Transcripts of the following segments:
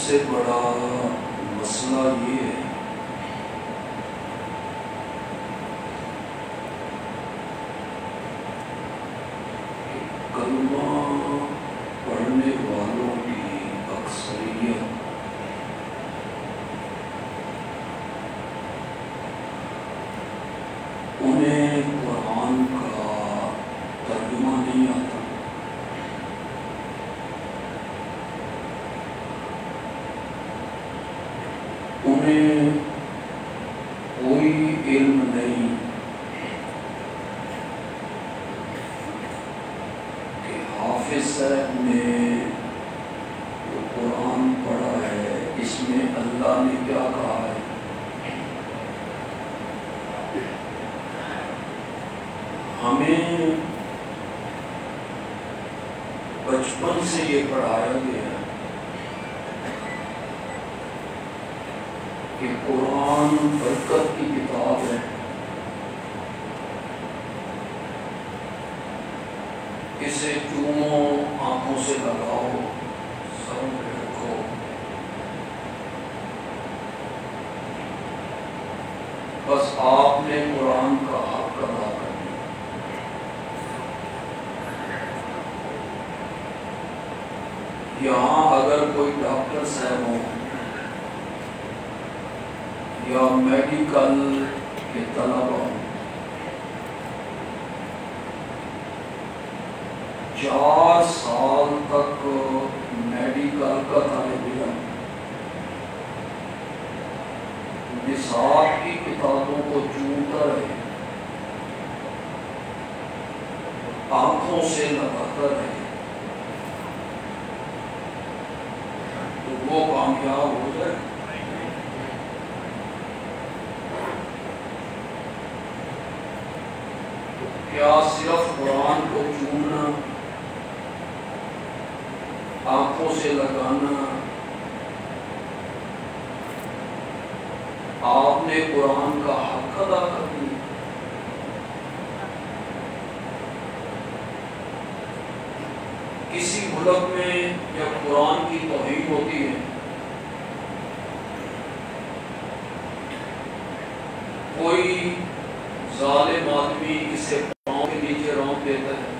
سے بڑا مسئلہ یہ ہے کہ کلمہ پڑھنے والوں کی اکثریت انہیں قرآن کا ترجمہ نہیں آتا، انہیں کوئی علم نہیں کہ حافظ صاحب نے جو قرآن پڑھا ہے اس میں اللہ نے کیا کہا ہے۔ ہمیں بچپن سے یہ پڑھایا گیا ہے کہ قرآن برکت کی کتاب ہے، اسے چومو، آنکھوں سے لگاؤ، سر پہ رکھو، بس آپ نے قرآن کا حق ادا کرنا۔ یہاں اگر کوئی ڈاکٹر صاحب ہوں یا میڈیکل کے طلبہ ہوں، 4 سال تک میڈیکل کا طالب علم نصاب کی کتابوں کو چومتا رہے، آنکھوں سے لگاتا رہے، تو وہ کامیاب ہو جائے۔ کیا صرف قرآن کو چومنا، آنکھوں سے لگانا، آپ نے قرآن کا حق ادا کر دیا؟ کسی ملک میں جب قرآن کی توہین ہوتی ہے، کوئی ظالم آدمی اسے پاؤں کے نیچے رونق دیتا ہے،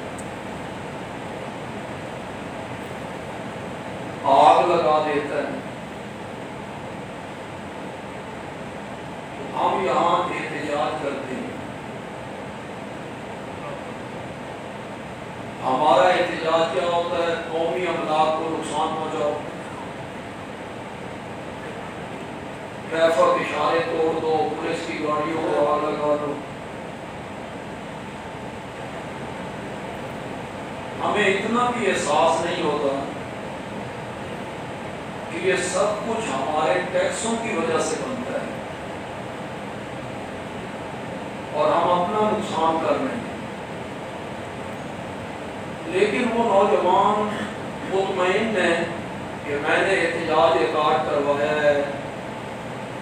آگ لگا دیتا ہے، تو ہم یہاں احتجاج کرتے ہیں۔ ہمارا احتجاج کیا ہوتا ہے؟ قومی املاک کو نقصان پہنچاؤ، کیفا اشارے توڑ دو، پولیس کی گاڑیوں کو آگ لگا دو۔ ہمیں اتنا بھی احساس نہیں ہوتا کہ یہ سب کچھ ہمارے ٹیکسوں کی وجہ سے بنتا ہے اور ہم اپنا نقصان کر رہے ہیں، لیکن وہ نوجوان مطمئن ہے کہ میں نے احتجاج ریکارڈ کروایا ہے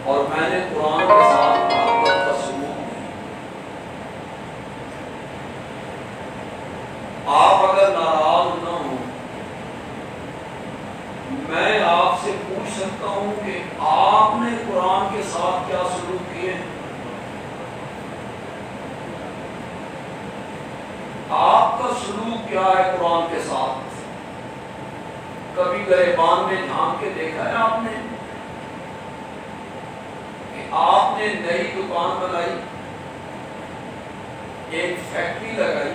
اور میں نے قرآن کے ساتھ محبت کا سلوک نہیں۔ آپ اگر ناراض نہ ہوں، میں آپ سے پوچھ سکتا ہوں کہ آپ نے قرآن کے ساتھ کیا سلوک کیے؟ آپ کا سلوک کیا ہے قرآن کے ساتھ؟ کبھی گریبان میں جھانک کے دیکھا ہے آپ نے کہ آپ نے نئی دکان بنائی، ایک فیکٹری لگائی،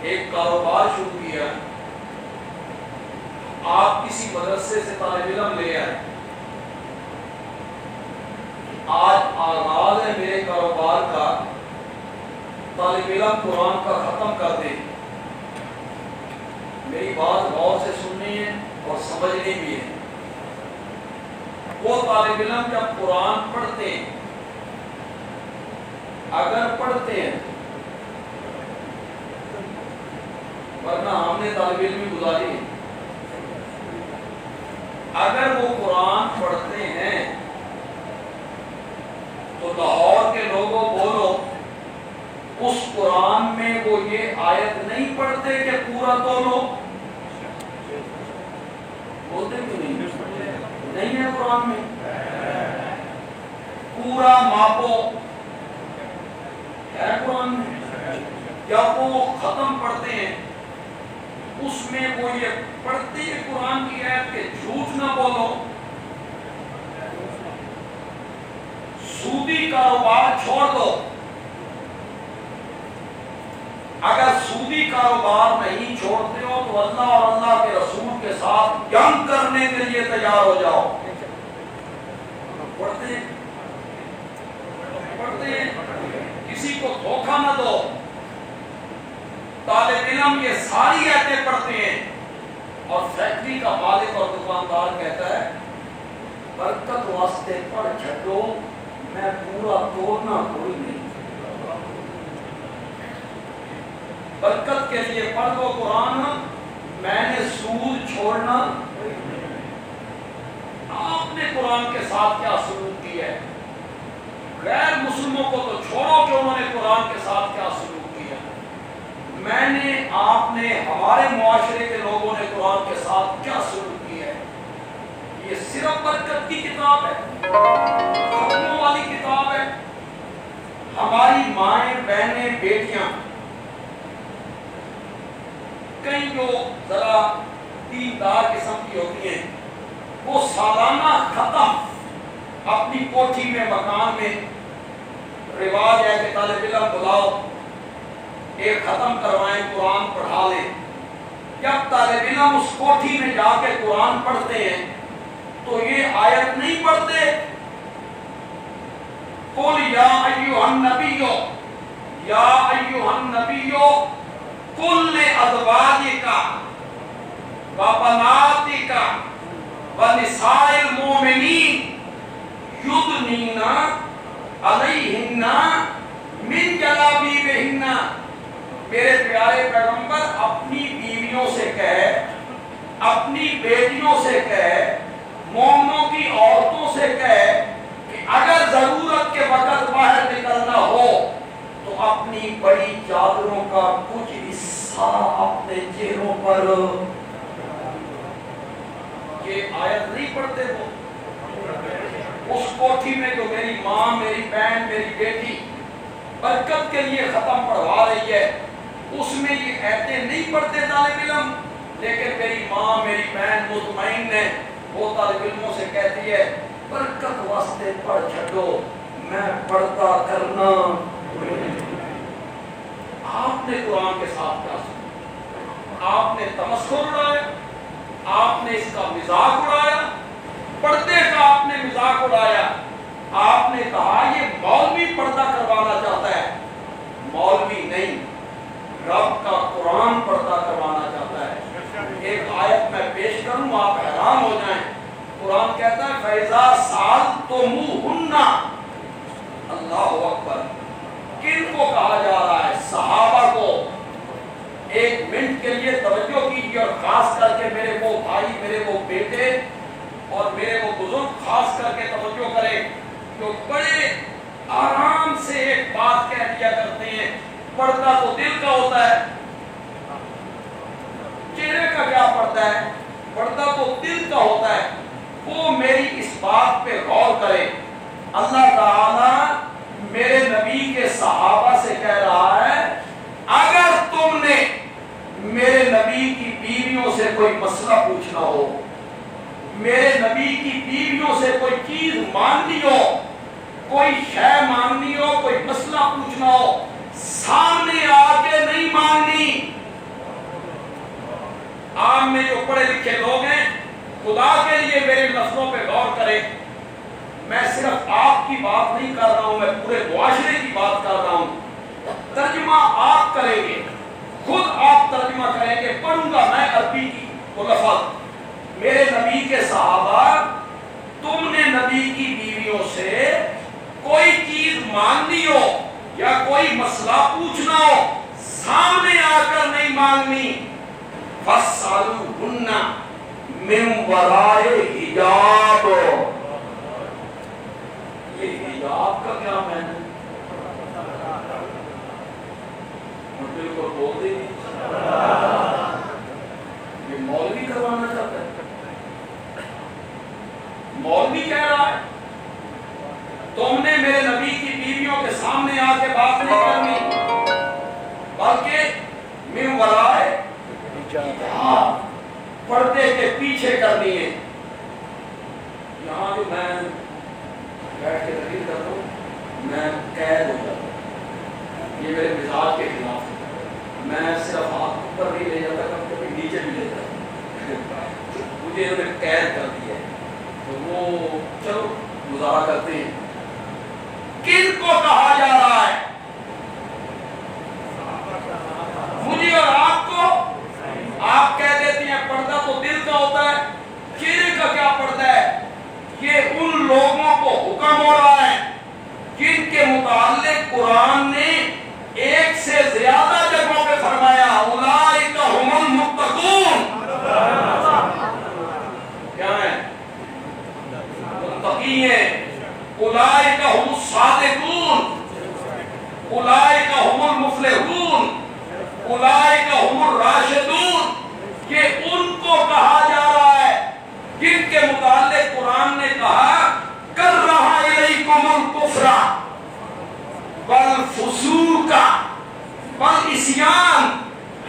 ایک کاروبار شروع کیا، آپ کسی مدرسے سے طالب علم لے آئے، آج آغاز ہے میرے کاروبار کا، طالب علم قرآن کا ختم کر دے۔ میری بات غور سے سننی ہے اور سمجھنی بھی ہے۔ وہ طالب علم جب قرآن پڑھتے ہیں، اگر پڑھتے ہیں، ورنہ ہم نے طالب علمی گزاری ہے، اگر وہ قرآن پڑھتے ہیں تو لاہور کے لوگوں بولو، اس قرآن میں وہ یہ آیت نہیں پڑھتے کہ پورا تولو؟ بولتے کیوں نہیں ہے قرآن میں؟ پورا ماپو ہے قرآن میں۔ جب وہ ختم پڑھتے ہیں اس میں وہ یہ پڑھتے ہیں قرآن کی آیت کہ جھوٹ نہ بولو، سودی کاروبار چھوڑ دو۔ اگر سودی کاروبار نہیں چھوڑتے ہو تو اللہ اور اللہ کے رسول کے ساتھ جنگ کرنے کے لیے تیار ہو جاؤ۔ پڑھتے ہیں کسی کو دھوکہ نہ دو۔ طالب علم یہ ساری آیتیں پڑھتے ہیں اور فیکٹری کا مالک اور دکاندار کہتا ہے برکت واسطے پڑھ چھڈو، میں پورا توڑنا کوئی نہیں، برکت کے لیے پڑھ دو قرآن، میں نے سود چھوڑنا۔ آپ نے قرآن کے ساتھ کیا سلوک کیا ہے؟ غیر مسلموں کو تو چھوڑو کہ انہوں نے قرآن کے ساتھ کیا سلوک کیا۔ میں نے، آپ نے، ہمارے معاشرے کے لوگوں نے قرآن کے ساتھ کیا سلوک کیا ہے؟ یہ صرف برکت کی کتاب ہے، ختموں والی کتاب ہے۔ ہماری مائیں، بہنیں، بیٹیاں، کئی جو ذرا دیندار قسم کی ہوتی ہیں، وہ سالانہ ختم اپنی کوٹھی میں، مکان میں، رواج ہے کہ طالب علم بلاؤ، ایک ختم کروائیں، قرآن پڑھا لیں۔ جب طالب علم اس کوٹھی میں جا کے قرآن پڑھتے ہیں تو یہ آیت نہیں پڑھتے قُلْ یا ایھا النبی، یا ایھا النبی قُلْ لِأَزْوَاجِکَ وَبَنَاتِکَ وَنِسَاءِ الْمُؤْمِنِینَ یُدْنِینَ عَلَیہنَّ مِن جَلَابِیبِہنَّ۔ میرے پیارے پیغمبر اپنی بیویوں سے کہے، اپنی بیٹیوں سے کہے، مومنوں کی عورتوں سے کہے کہ اگر ضرورت کے وقت باہر نکلنا ہو تو اپنی بڑی چادروں کا کچھ حصہ اپنے چہروں پر۔ یہ آیت نہیں پڑھتے وہ اس کوٹھی میں جو میری ماں، میری بہن، میری بیٹی برکت کے لیے ختم پڑھوا رہی ہے، اس میں یہ آیتیں نہیں پڑھتے طالب علم، لیکن میری ماں، میری بہن مطمئن ہے، وہ طالب علموں سے کہتی ہے برکت واسطے پڑھ چھڈو، میں پڑھتا کرنا۔ آپ نے قرآن کے ساتھ کیا سنا؟ آپ نے تمسخر اڑایا، آپ نے اس کا مذاق اڑایا، پردے کا آپ نے مذاق اڑایا۔ آپ نے کہا یہ مولوی پردہ کروانا چاہتا ہے، مولوی نہیں، رب کا قرآن پردہ کروانا چاہتا ہے۔ ایک آیت میں پیش کروں، آپ حیران ہو جائیں۔ قرآن کہتا ہے فَإِذَا سَأَلْتُمُوهُنَّ، اللہ اکبر، کن کو کہا جا رہا ہے؟ صحابہ کو۔ ایک منٹ کے لیے توجہ کیجیے، اور خاص کر کے میرے وہ بھائی، میرے وہ بیٹے اور میرے وہ بزرگ خاص کر کے توجہ کریں جو بڑے آرام سے ایک بات کہہ دیا کرتے ہیں، پردہ تو دل کا ہوتا ہے، چہرے کا کیا پردہ ہے؟ پردہ تو دل کا ہوتا ہے۔ وہ میری اس بات پہ غور کرے۔ اللہ تعالی میرے نبی کے صحابہ سے کہہ رہا ہے اگر تم نے میرے نبی کی بیویوں سے کوئی مسئلہ پوچھنا ہو، میرے نبی کی بیویوں سے کوئی چیز مانگنی ہو، کوئی شے مانگنی ہو، کوئی مسئلہ پوچھنا ہو، سامنے آ کے نہیں مانگنی۔ عام میں جو پڑھے لکھے لوگ ہیں، خدا کے لیے میرے لفظوں پہ غور کریں۔ میں صرف آپ کی بات نہیں کر رہا ہوں، میں پورے معاشرے کی بات کر رہا ہوں۔ ترجمہ آپ کریں گے، خود آپ ترجمہ کریں گے۔ پڑھوں گا میں عربی کی وہ لفظ۔ میرے نبی کے صحابہ، تم نے نبی کی بیویوں سے کوئی چیز مانگنی ہو یا کوئی مسئلہ پوچھنا ہو، سامنے آ کر نہیں مانگنی۔ فَاسْأَلُوهُنَّ مِن وَرَائِ حِجَابٍ۔ یہ حجاب کا کیا معنی؟ مجھے کو بول دیں گے یہ مولوی کروانا چاہتا ہے، مولوی کہہ رہا ہے تم نے میرے نبی کی بیویوں کے سامنے آ کے بات نہیں کرنی، بلکہ من ورائے حجاب۔ پیچھے کرنی ہے. یہاں جو میں بیٹھ کے تقریر کرتا ہوں میں قید ہو جاتا ہوں, یہ میرے مزاج کے خلاف ہے. میں صرف ہاتھ اوپر نہیں لے جاتا, کبھی کبھی نیچے بھی لے جاتا ہوں. مجھے انہوں نے قید کر دیا ہے, تو وہ چلو گزارا کرتے ہیں. کن کو کہا جا رہا ہے؟ مجھے اور آپ کو. آپ کہہ دیتی ہیں پردہ تو دل کا ہوتا ہے, چہرے کا کیا پردہ ہے؟ یہ ان لوگوں کو حکم ہو رہا ہے جن کے متعلق قرآن نے ایک سے زیادہ جگہوں پہ فرمایا اولئک ھم المتقون. کیا ہے؟ متقی ہیں. اولئک ھم الصادقون, اولئک ھم المفلحون, اولئک ھم الراشدون. یہ ان کو کہا جا رہا ہے جن کے متعلق قرآن نے کہا کرہ الیکم الکفر والفسوق والعصیان.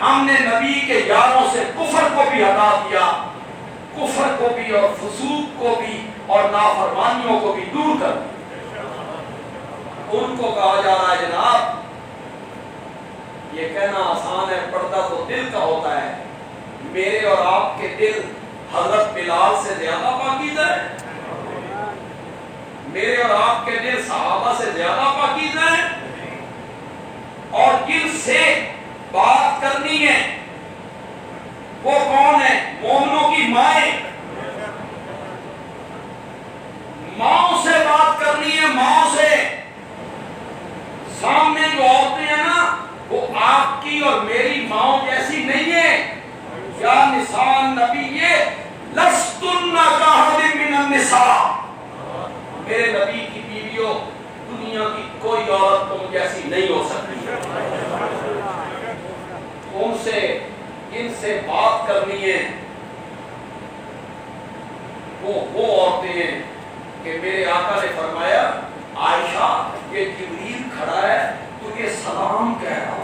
ہم نے نبی کے یاروں سے کفر کو بھی ہٹا دیا, کفر کو بھی اور فسوق کو بھی اور نافرمانیوں کو بھی دور کر دیا. ان کو کہا جا رہا ہے جناب یہ کہنا آسان ہے پردہ تو دل کا ہوتا ہے. میرے اور آپ کے دل حضرت بلال سے زیادہ پاکیزہ ہے, میرے اور آپ کے دل صحابہ سے زیادہ پاکیزہ ہے. اور جن سے بات کرنی ہے وہ کون ہے؟ مومنوں کی مائیں. ماؤں سے بات کرنی ہے, ماؤں سے. سامنے جو عورتیں ہیں نا وہ آپ کی اور میری ماؤں جیسی نہیں ہے. یا نساء نبی لستن کاحد من النساء. میرے نبی کی بیویوں دنیا کی کوئی عورت تم جیسی نہیں ہو سکتی. ان سے ان سے بات کرنی ہے وہ عورتیں ہیں کہ میرے آقا نے فرمایا عائشہ یہ جبریل کھڑا ہے تجھے سلام کہہ رہا ہے.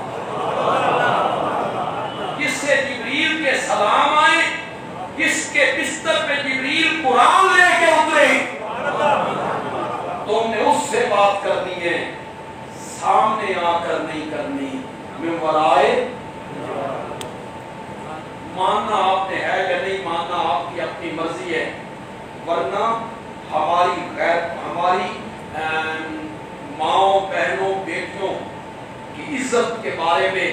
جس سے جبریل کے سلام آئے, جس کے بستر پہ جبریل قرآن لے کے اترے, تم نے اس سے بات کرنی ہے, سامنے آ کر نہیں کرنی. من ورائے ماننا آپ نے ہے یا نہیں ماننا آپ کی اپنی مرضی ہے, ورنہ ہماری ماؤں بہنوں بیٹیوں کی عزت کے بارے میں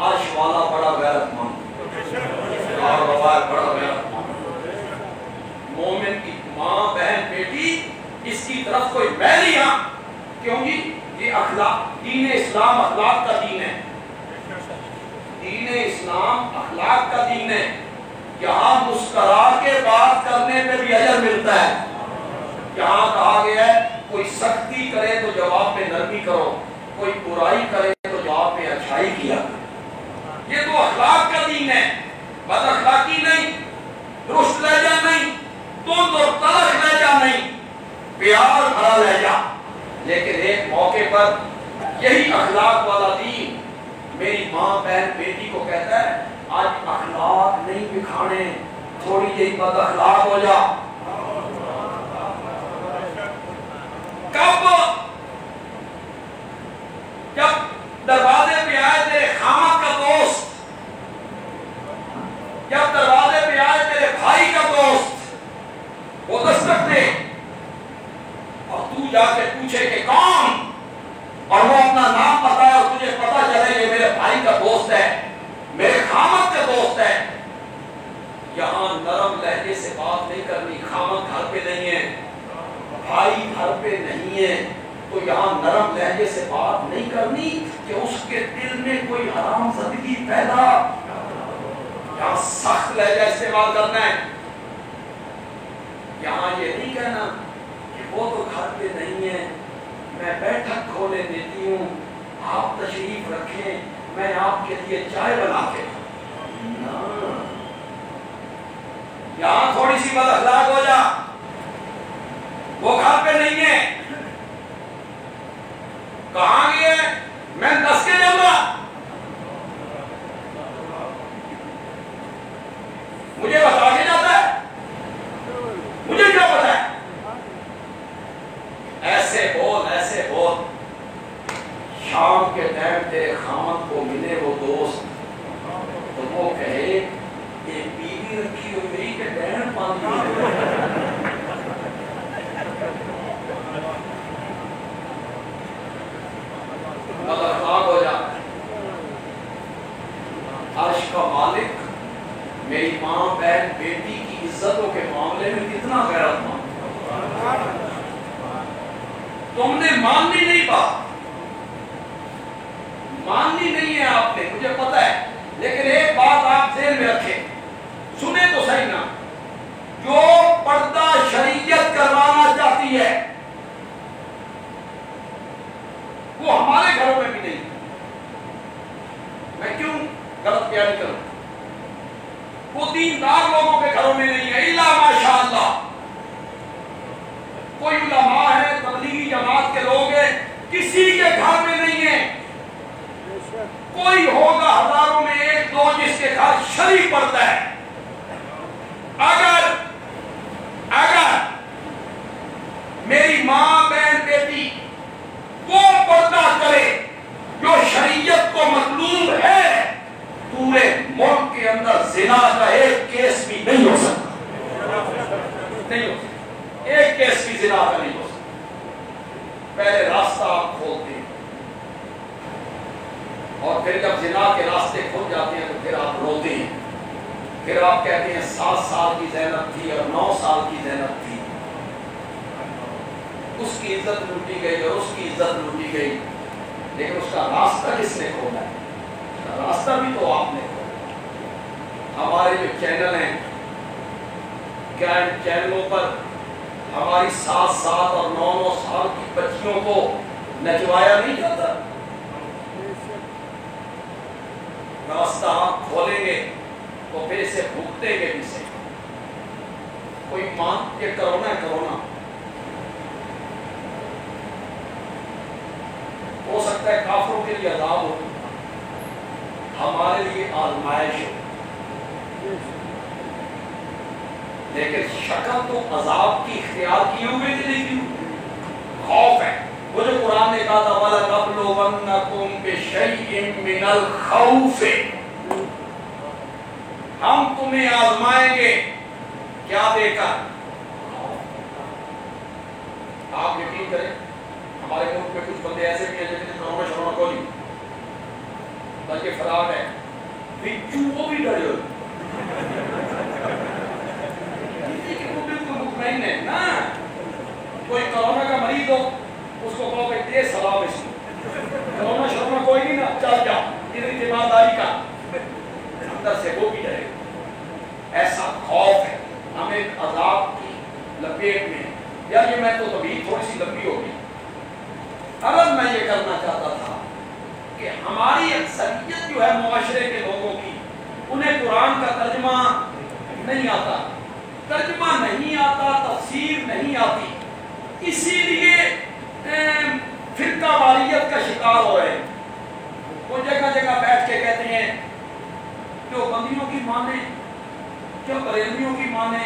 عرش والا بڑا غیرت مند, بڑا غیرت مند. مومن کی ماں بہن بیٹی اس کی طرف کوئی میل یہاں کیوں جی؟ یہ اخلاق, دین اسلام اخلاق کا دین ہے. دین اسلام اخلاق کا دین ہے. یہاں مسکرا کے بات کرنے پہ بھی اجر ملتا ہے. یہاں کہا گیا ہے کوئی سختی کرے تو جواب میں نرمی کرو, کوئی برائی کرے تو جواب میں اچھائی کیا. یہ تو اخلاق کا دین ہے, بد اخلاقی نہیں, درست لہجہ نہیں, تند اور تلخ لہجہ نہیں, پیار بھرا لہجہ. لیکن ایک موقع پر یہی اخلاق والا دین میری ماں بہن بیٹی کو کہتا ہے آج اخلاق نہیں دکھانے, تھوڑی جہی بد اخلاق ہو جا. کب؟ جب دروازے پہ آئے تیرے خامد کا دوست, جب دروازے پہ آئے تیرے بھائی کا دوست, وہ دستک دے اور تو جا کے پوچھے کہ کون, اور وہ اپنا نام بتائے اور تجھے پتا چلے یہ میرے بھائی کا دوست ہے, میرے خامد کا دوست ہے. یہاں نرم لہجے سے بات نہیں کرنی. خامد گھر پہ نہیں ہے, بھائی گھر پہ نہیں ہے, تو یہاں نرم لہجے سے بات نہیں کرنی کہ اس کے دل میں کوئی حرام زدگی پیدا. یہاں سخت لہجہ استعمال کرنا ہے. یہاں یہ نہیں کہنا کہ وہ تو گھر پہ نہیں ہے, میں بیٹھک کھولے دیتی ہوں, آپ تشریف رکھیں, میں آپ کے لیے چائے بنا کے. یہاں تھوڑی سی بد اخلاق ہو جا, وہ گھر پہ نہیں ہے, کہاں گئے, میں دس کے جاؤں گا, مجھے بتا کے جاتا ہے. کے ٹائم تیرے خامد کو ملے وہ دوست تو وہ کہے یہ بیوی رکھی ہوئی میری کہ بہن پانی مگر خاک ہو جاتا ہے. عرش کا مالک میری ماں بہن بیٹی کی عزتوں کے معاملے میں کتنا غیرت مند. تم نے ماننی نہیں بات ماننی نہیں ہے آپ نے مجھے پتا ہے لیکن ایک بات آپ ذہن میں رکھیں سنیں تو صحیح نا جو پردہ شریعت کروانا چاہتی ہے وہ ہمارے گھروں میں بھی نہیں. میں کیوں غلط بیان کروں وہ دیندار لوگوں کے گھروں میں نہیں ہے الا ماشاءاللہ. کوئی علماء ہے تبلیغی جماعت کے لوگ ہیں کسی کے گھر میں نہیں ہے. کوئی ہوگا ہزاروں میں ایک دو جس کے گھر شرعی پردہ ہے. اگر میری ماں بہن بیٹی وہ پردہ کرے جو شریعت کو مطلوب ہے پورے ملک کے اندر زنا کا ایک کیس بھی نہیں ہو سکتا. نہیں ہو سکتا ایک کیس بھی زنا کا نہیں ہو سکتا. پہلے راستہ آپ کھولتے ہیں اور پھر جب زنا کے راستے کھل جاتے ہیں تو پھر آپ روتے ہیں. پھر آپ کہتے ہیں 7 سال کی زینب تھی اور 9 سال کی زینب تھی اس کی عزت لوٹی گئی اور اس کی عزت لوٹی گئی لیکن اس کا راستہ کس نے کھولا ہے؟ اس کا راستہ بھی تو آپ نے کھولا. ہمارے جو چینل ہیں کیا ان چینلوں پر ہماری 7 اور 9 سال کی بچیوں کو نچوایا نہیں جاتا؟ راستہ آپ کھولیں گے تو پھر اسے بھگتیں گے بھی سے. کوئی مان یہ کرونا ہے کرونا ہو سکتا ہے کافروں کے لیے عذاب ہو ہمارے لیے آزمائش ہو لیکن شکل تو عذاب کی اختیار کیے ہوئے کہ نہیں کی خوف ہے. وہ جو قرآن نے کہا تھا وَلَنَبْلُوَنَّكُمْ بِشَيْءٍ مِّنَ الْخَوْفِ ہم تمہیں آزمائیں گے کیا دے کر. آپ یقین کریں ہمارے ملک میں کچھ بندے ایسے بھی ہیں جن نے کرونا شروع کو نہیں بلکہ فرار ہے بچو وہ بھی ڈرے ہوئے وہ بالکل مطمئن ہے نا. کوئی کرونا کا مریض ہو اس کو کہو کہ دے سلام اس کو کرونا شروع کوئی نہیں نا چل جا اتنی ایمانداری کا اندر سے وہ بھی ڈرے. ایسا خوف ہے ہمیں عذاب کی لپیٹ میں. یار یہ میں تو تبھی تھوڑی سی لمبی ہوگی. اگر میں یہ کرنا چاہتا تھا کہ ہماری اکثریت جو ہے معاشرے کے لوگوں کی انہیں قرآن کا ترجمہ نہیں آتا تفسیر نہیں آتی اسی لیے فرقہ واریت کا شکار ہو رہے. وہ جگہ جگہ بیٹھ کے کہتے ہیں کہ وہ بندیوں کی مانے کیا بریلویوں کی مانے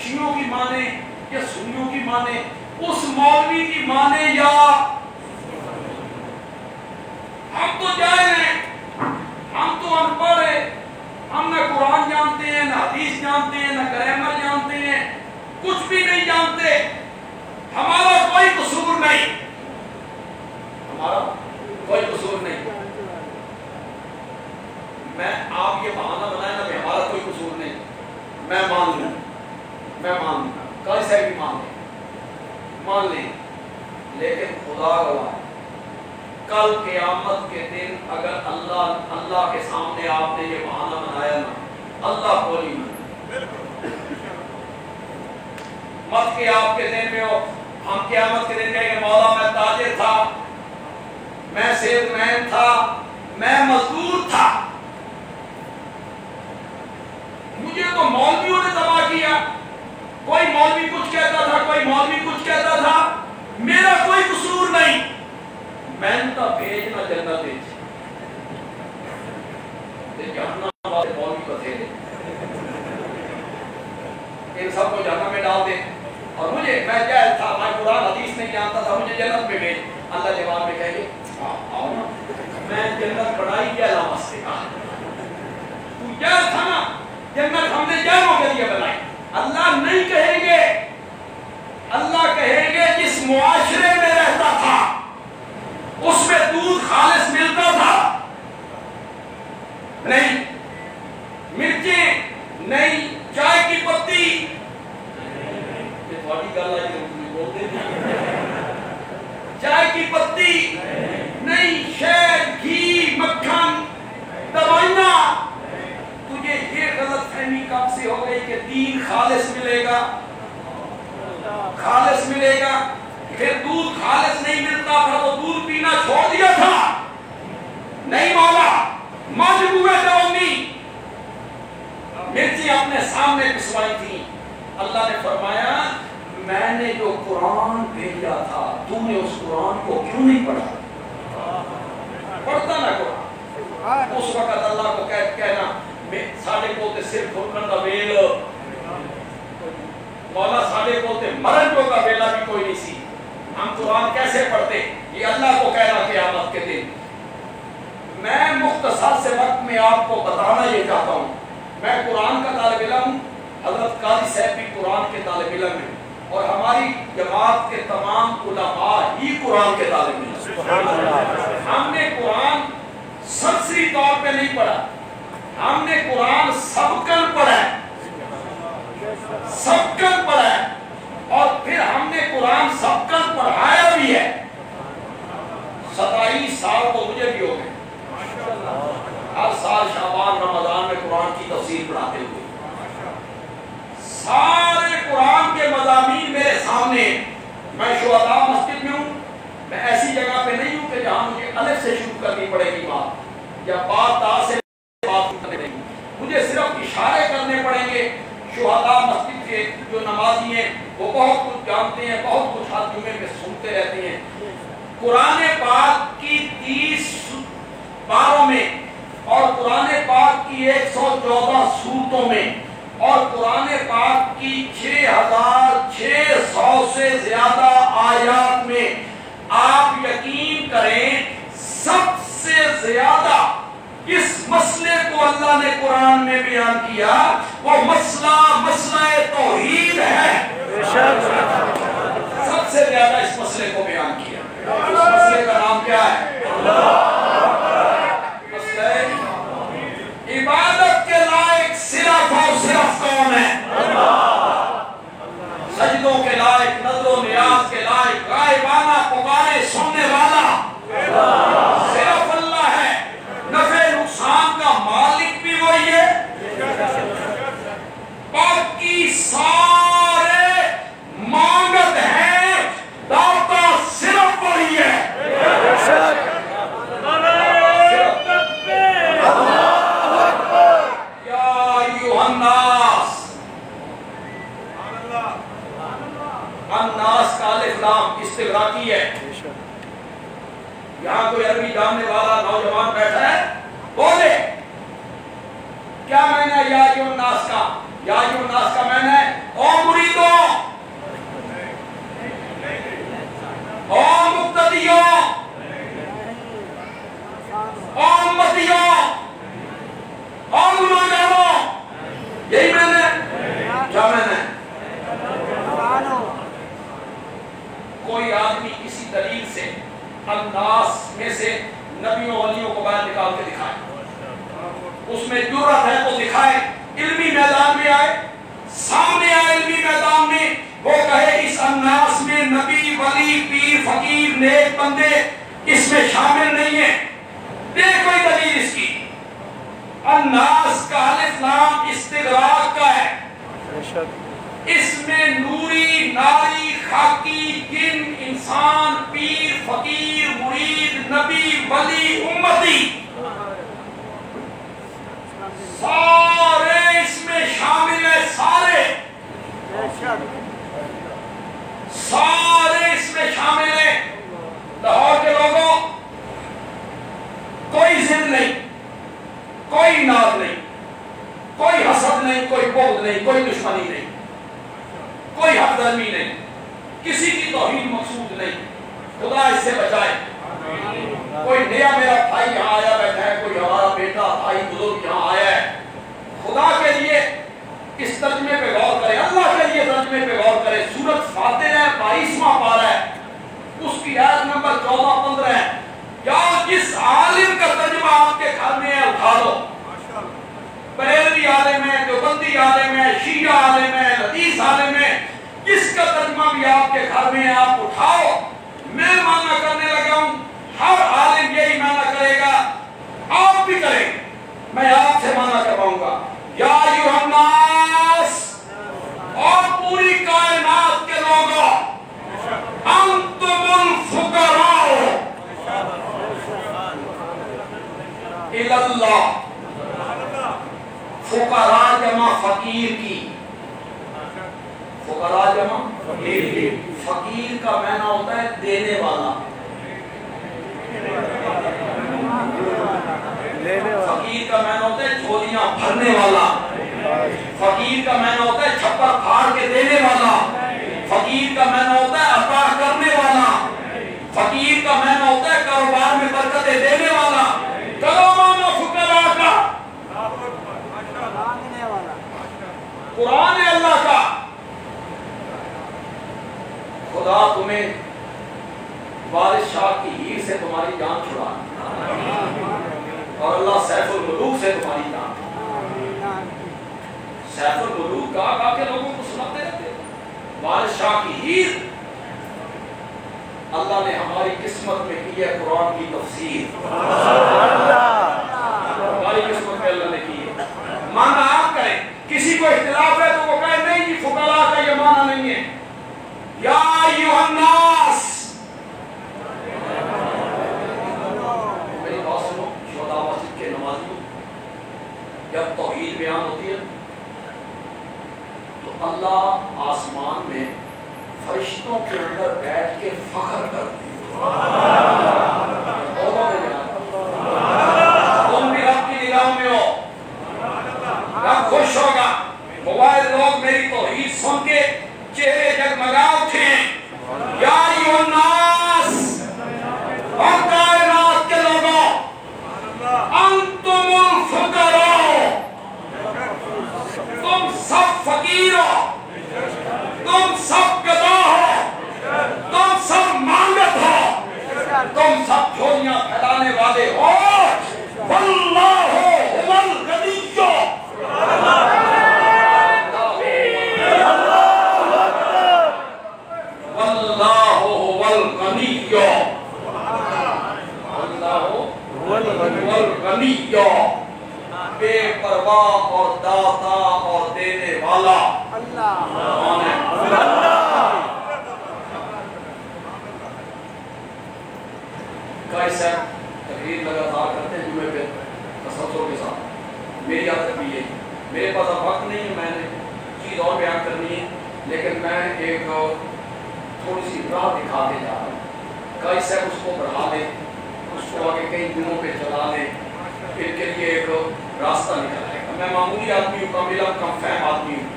شیعوں کی مانے یا سنیوں کی مانے اس مولوی کی مانے یا ہم تو جاہل ہیں ہم تو ان پڑھ ہیں ہم نہ قرآن جانتے ہیں نہ حدیث جانتے ہیں نہ گرامر جانتے ہیں کچھ بھی نہیں جانتے. ہمارا کوئی قصور نہیں میں آپ یہ بہانہ بنائے نا کہ ہمارا کوئی قصور نہیں میں مان لوں کل سے بھی مان لیں لیکن خدا گواہ کل قیامت کے دن اگر اللہ کے سامنے آپ نے یہ بہانہ بنایا نا اللہ کو نہیں مت کہ آپ کے دن میں ہو ہم قیامت کے دن کہیں گے مولا میں تاجر تھا میں سیلز مین تھا میں مزدور تھا مجھے تو مولویوں نے تباہ کیا. کوئی مولوی کچھ کہتا تھا کوئی مولوی کچھ کہتا تھا میرا کوئی قصور نہیں. میں تو بھیجنا جنت جہنم والے مولوی بتھیرے ان سب کو جہنم میں ڈال دے اور مجھے میں جاہل تھا میں قرآن حدیث نہیں جانتا تھا مجھے جنت میں بھیج. اللہ جواب میں کہے گی آؤ نا میں جنت بنائی کیا علامت سے کہا تو یار تھا نا جنت ہم نے جانوں کے لیے بنائی. اللہ نہیں کہیں گے, اللہ کہیں گے جس معاشرے میں رہتا تھا اس میں دودھ خالص ملتا تھا نہیں, مرچیں نہیں, چائے کی پتی, یہ تھوڑی گل ہے بولتے ہیں, چائے کی پتی نہیں, شہد, گھی, مکھن, دوائیاں. تجھے یہ غلط فہمی کب سے ہو گئی کہ دین خالص ملے گا, خالص ملے گا؟ پھر دودھ خالص نہیں ملتا تھا تو دودھ پینا چھوڑ دیا تھا نہیں مولا, مجبور جاؤنی. مرچی اپنے سامنے پسوائی تھی, اللہ نے فرمایا میں نے جو قرآن بھیجا تھا تو نے اس قرآن کو کیوں نہیں پڑھا؟ پڑھتا نا قرآن. اس وقت اللہ کو کہنا ساڑھے کو تے صرف حکم کا ویل, مولا ساڑھے کو تے مرنجوں کا ویلا بھی کوئی نہیں سی, ہم قرآن کیسے پڑھتے؟ یہ اللہ کو کہنا قیامت کے دن. میں مختصر سے وقت میں آپ کو بتانا یہ چاہتا ہوں, میں قرآن کا طالب علم ہوں, حضرت قاضی صاحب بھی قرآن کے طالب علم ہیں, اور ہماری جماعت کے تمام علماء ہی قرآن کے طالب علم. ہم نے قرآن سرسری طور پہ نہیں پڑھا, ہم نے قرآن سبکن پڑھا ہے, سبکن پڑھا ہے, اور پھر ہم نے قرآن سبکن پڑھایا بھی ہے. 27 سال تو مجھے بھی ہو گئے, ہر سال شعبان رمضان میں قرآن کی تفسیر پڑھاتے ہوئے. سارے قرآن کے مضامین میرے سامنے. میں شہداء مسجد میں ہوں, میں ایسی جگہ پہ نہیں ہوں کہ جہاں مجھے الف سے شروع کرنی پڑے گی بات, یا بات تا سے بات کرنے نہیں, مجھے صرف اشارے کرنے پڑیں گے. شہداء مسجد کے جو نمازی ہیں وہ بہت کچھ جانتے ہیں, بہت کچھ ہر جمعے میں سنتے رہتے ہیں. قرآن پاک کی 30 پاروں میں اور قرآن پاک کی 114 سورتوں میں اور قرآن پاک کی 6600 سے زیادہ آیات میں آپ یقین کریں سب سے زیادہ اس مسئلے کو اللہ نے قرآن میں بیان کیا, وہ مسئلہ توحید ہے. سب سے زیادہ اس مسئلے کو بیان کیا. اس مسئلے کا نام کیا ہے؟ مسئلہ عبادت کے لائق صرف اور صرف کون ہے؟ سجدوں کے لائق, نظر و نیاز کے لائق, غائبانہ پکارے سننے والا صرف اللہ ہے. نفع نقصان کا مالک بھی وہی ہے, باقی سارے مانگت ہیں, داتا صرف وہی ہے. یا ایھا الناس, الناس کا الف لام استغراقی ہے. یہاں کوئی عربی جاننے والا نوجوان بیٹھا ہے, بولے کیا معنی ہے یا ایھا الناس کا؟ یا ایھا الناس کا معنی ہے او مریدوں, او مقتدیوں, او امتیوں, او گناہگاروں. یہی معنی ہے. کیا معنی ہے؟ کوئی آدمی کسی دلیل سے الناس میں سے نبیوں ولیوں کو باہر نکال کے دکھائے, اس میں جرأت ہے تو دکھائے, علمی میدان میں آئے, سامنے آئے علمی میدان میں, وہ کہے اس الناس میں نبی, ولی, پیر, فقیر, نیک بندے اس میں شامل نہیں ہیں. دیکھ کوئی دلیل اس کی. الناس کا الف لام استغراق کا ہے. اس میں نوری, ناری, خاکی, جن, انسان, پیر, فقیر, مرید, نبی, ولی, امتی سارے اس میں شامل ہیں. سارے اس میں شامل ہیں. لاہور کے لوگوں کوئی ضد نہیں, کوئی ناز نہیں, کوئی حسد نہیں, کوئی بغض نہیں, کوئی دشمنی نہیں, کوئی حق درمی نہیں, کسی کی توہین مقصود نہیں. خدا اس سے بچائے. کوئی نیا میرا بھائی یہاں آیا بیٹھا ہے، کوئی ہمارا بیٹا بھائی بزرگ یہاں آیا ہے، خدا کے لیے اس ترجمے پہ غور کرے، اللہ کے لیے ترجمے پہ غور کرے۔ سورۃ فاتر ہے، 22واں پارہ ہے، اس کی آیت نمبر 14-15 ہے۔ یا جس عالم کا ترجمہ آپ کے گھر میں ہے اٹھا لو، بریلوی عالم ہے، دیوبندی عالم ہے، شیعہ عالم ہے، حدیث عالم ہے، جس کا ترجمہ بھی آپ کے گھر میں ہے آپ اٹھاؤ۔ میں مانا کرنے لگا ہوں، ہر عالم یہی مانا کرے گا، آپ بھی کریں، میں آپ سے مانا کرواؤں گا۔ یا ایھا الناس، اور پوری کائنات کے لوگوں، انتم الفقراء الی اللہ۔ فقراء جمع فقیر کی، فقراء جمع فقیر کا معنی ہوتا ہے دینے والا، فقیر کا معنی ہوتا ہے جھولیاں بھرنے والا، فقیر کا معنی ہوتا ہے چھپر پھاڑ کے دینے والا، فقیر کا معنی ہوتا ہے عطا کرنے والا، فقیر کا معنی ہوتا ہے کاروبار میں برکتیں دینے والا۔ کلام فقراء کا قرآن اللہ کا۔ خدا تمہیں وارث شاہ کی ہیر سے تمہاری جان چھڑا، اور اللہ سیف الملوک سے تمہاری جان۔ سیف الملوک گا کے لوگوں کو سناتے رہتے، وارث شاہ کی ہیر اللہ نے ہماری قسمت میں کی ہے، قرآن کی تفسیر ہماری قسمت میں اللہ نے کی ہے۔ مانا آپ کریں، کسی کو اختلاف ہے تو وہ کہے نہیں جی فقراء کا یہ مانا نہیں ہے۔ یا ایھا الناس، میری بات سنو شہداء مسجد کے نمازیوں، جب توحید بیان ہوتی ہے تو اللہ آسمان میں فرشتوں کے اندر بیٹھ کے فخر کرتے ہیں، تم بھی رب کی نگاہ میں ہو، رب خوش ہوگا۔ موبائل لوگ میری توحید سن کے چہرے جگمگا اٹھے۔ یا ایھا الناس، اور کائنات کے لوگوں، انتم الفقراء، تم سب فقیر ہو، تم سب گدا ہو، تم سب مانگت ہو، تم سب جھولیاں پھیلانے والے ہو۔ واللہ هو الغنی، واللہ هو الغنی، اللہ هو الغنی، بے پرواہ اور داتا اور دینے والا کون ہے؟ قائد صاحب تقریر لگاتار کرتے ہیں جمعے پہ تسلسل کے ساتھ، میری عادت بھی ہے، میرے پاس اب وقت نہیں ہے، میں نے چیز اور بیان کرنی ہے، لیکن میں ایک تھوڑی سی راہ دکھا کے جا رہا ہوں۔ قائد صاحب اس کو بڑھا دیں، اس کو آگے کئی دنوں پہ چلا دیں، پھر کے لیے ایک راستہ نکل آئے گا۔ میں معمولی آدمی ہوں، کم علم کم فہم آدمی ہوں،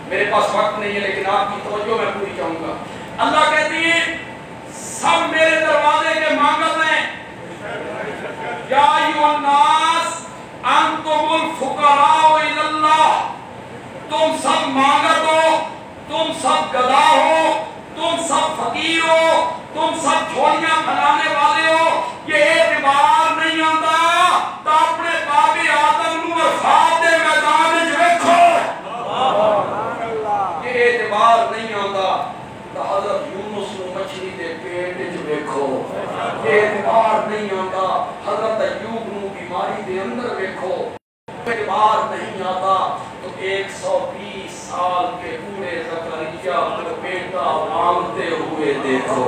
میرے پاس وقت نہیں ہے، لیکن آپ کی توجہ میں پوری چاہوں گا۔ اللہ کہتی ہے سب میرے دروازے کے مانگت ہیں۔ یا ایھا الناس، انتم الفقراء الی اللہ، تم سب مانگت ہو، تم سب گدا ہو، تم سب فقیر ہو، تم سب جھولیاں پھیلانے والے ہو۔ یہ اعتبار نہیں آتا تو اپنے بابی آدم نو وفات دے میدان وچ ویکھو، یہ اعتبار نہیں آتا تو حضرت یونس نو مچھلی دے پیٹ وچ ویکھو، یہ اعتبار نہیں آتا حضرت ایوب نو بیماری دے اندر ویکھو، اعتبار نہیں آتا تو 120 سال کے بوڑھے زکریا کو بیٹا مانگتے ہوئے دیکھو۔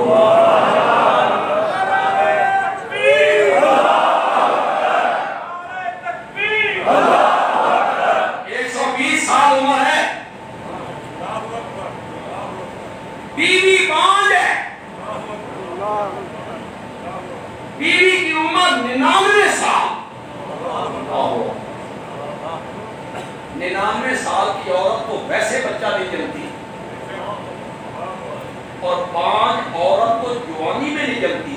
120 سال عمر ہے، بیوی بانج ہے، بیوی کی عمر 99 سال، 99 سال کی عورت تو ویسے بچہ نہیں جلتی، اور 5 عورت تو جوانی میں نہیں جلتی،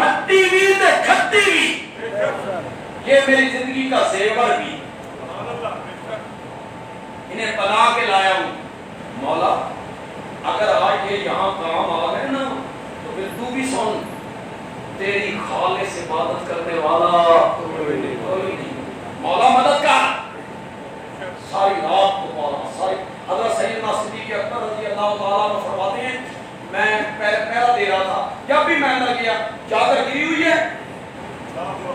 ہٹی بھی تے کھٹی بھی، یہ میری زندگی کا زیور بھی، انہیں بنا کے لایا ہوں۔ مولا اگر آج یہ یہاں کام آ گئے نا تو پھر تو بھی سن، تیری خالص عبادت کرنے والا کوئی نہیں، مولا مدد کر۔ ساری رات کو پڑھا، ساری حضرت سیدنا صدیق اکبر رضی اللہ تعالیٰ عنہ فرماتے ہیں میں پہلا دے رہا تھا، جب بھی میں اندر گیا چادر گری ہوئی ہے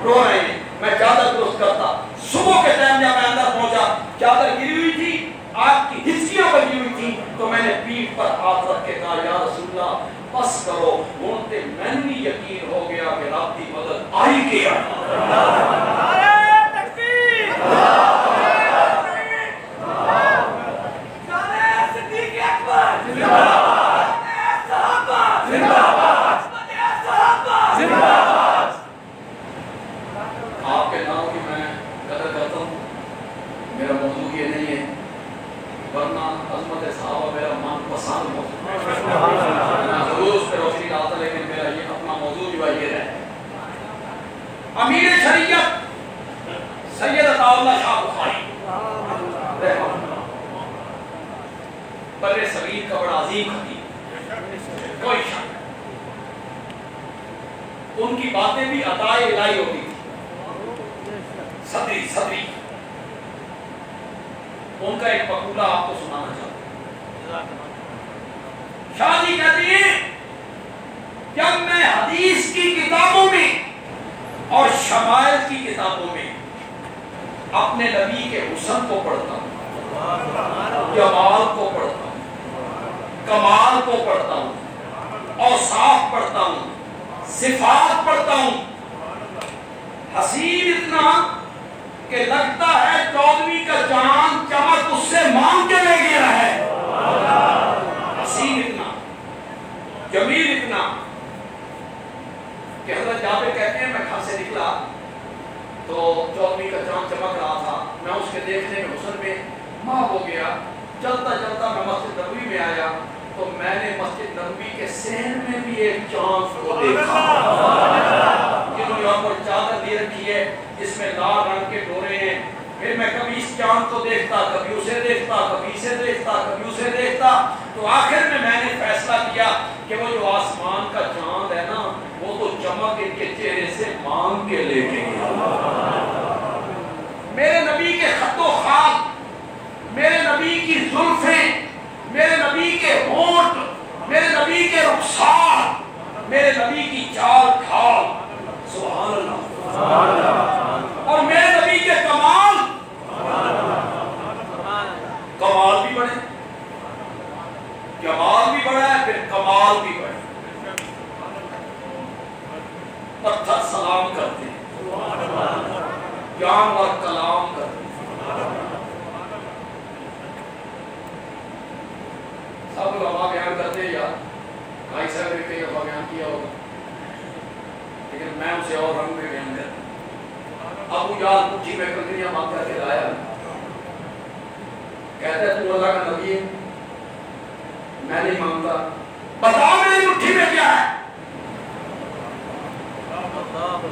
رو رہے ہیں، میں چادر درست کرتا۔ صبح کے ٹائم جب میں اندر پہنچا چادر گری ہوئی تھی، آگ کی ہچکیاں بجی ہوئی تھی، تو میں نے پیٹھ پر ہاتھ رکھ کے کہا یا رسول اللہ بس کرو، ہونتے میں نے یقین ہو گیا کہ رب کی مدد آئی گیا۔ آپ کے نام کی میں قدر کرتا ہوں، میرا موضوع یہ نہیں ہے، ورنہ عظمت صحابہ میرا من پسند موضوع ہے، ضرور اس پہ روشنی ڈالتا، لیکن میرا یہ اپنا موضوع جو ہے یہ ہے۔ امیر شریعت سید عطا اللہ شاہ بخاری بر صغیر کا بڑا عظیم خطیب، کوئی شک، ان کی باتیں بھی عطا الہی ہوتی تھی، صدری ان کا ایک مقولہ آپ کو سنانا چاہتا ہوں۔ شاہ جی کہتے ہیں جب میں حدیث کی کتابوں میں اور شمائل کی کتابوں میں اپنے نبی کے حسن کو پڑھتا ہوں، جمال کو پڑھتا ہوں، کمال کو پڑھتا ہوں، اوصاف پڑھتا ہوں، صفات پڑھتا ہوں، حسین اتنا کہ لگتا ہے 14ویں کا چاند چمک اس سے مانگ کے لے گیا ہے، حسین اتنا، جمیل اتنا کہ حضرت جابر کہتے ہیں میں گھر سے نکلا تو 14ویں کا چاند چمک رہا تھا، میں اس کے دیکھنے میں حسن میں ماہ ہو گیا، چلتا چلتا میں مسجد نبوی میں آیا تو میں نے مسجد نبوی کے صحن میں بھی ایک چاند کو دیکھا، جنہوں نے یہاں پر چادر دی رکھی ہے جس میں لال رنگ کے ڈورے ہیں، پھر میں کبھی اس چاند کو دیکھتا، کبھی اسے دیکھتا، کبھی اسے دیکھتا، کبھی اسے دیکھتا، تو آخر میں نے فیصلہ کیا کہ وہ جو آسمان کا چاند ہے نا وہ تو چمک ان کے چہرے سے مانگ کے لے کے گیا۔ میرے نبی کے خط و خط، میرے نبی کی زلفیں، میرے نبی کے ہونٹ، میرے نبی کے رخسار، میرے نبی کی چال ڈھال، سبحان اللہ، اور میرے نبی کے کمال، کمال بھی بڑھے، جمال بھی بڑھا ہے، پھر کمال بھی بڑھے، پتھر سلام کرتے ہیں، جانور کلام کرتے ہیں، سب علماء بیان کرتے ہیں یار، بھائی صاحب نے کئی دفعہ بیان کیا ہوگا، لیکن میں اسے اور رنگ میں بیان کرتا ہوں۔ ابو جہل مٹھی میں کنکریاں مانگ کر کے لایا، کہتا ہے تو اللہ کا نبی ہے، میں نہیں مانگتا، بتاؤ میری مٹھی میں کیا ہے؟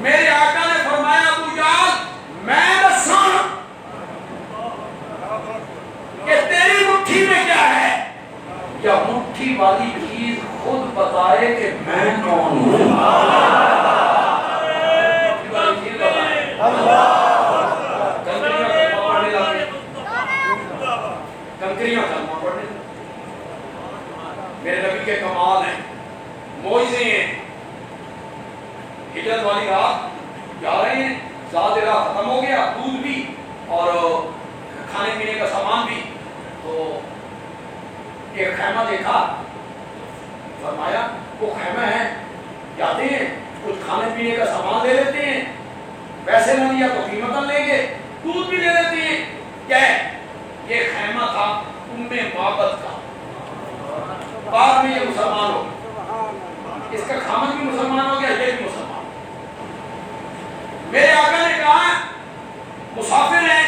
میرے آقا نے فرمایا ابو جہل میں دساں کہ تیری مٹھی میں کیا ہے، یا مٹھی والی چیز خود بتائے کہ میں کون ہوں۔ کنکریاں کلمہ پڑھنے، میرے نبی کے کمال ہیں، معجزے ہیں۔ ہجرت والی رات جا رہے ہیں، ذات راہ ختم ہو گیا، دودھ بھی اور کھانے پینے کا سامان بھی، تو ایک خیمہ دیکھا، فرمایا وہ خیمہ ہے، جاتے ہیں کچھ کھانے پینے کا سامان لے لیتے ہیں، پیسے نہ دیا تو قیمت لیں گے، دودھ بھی لے لیتے ہیں، کیا ہے یہ خیمہ تھا ام معبد کا، بعد میں یہ مسلمان ہو گیا، اس کا خامد بھی مسلمان ہو گیا، یہ بھی مسلمان۔ میرے آقا نے کہا مسافر ہیں،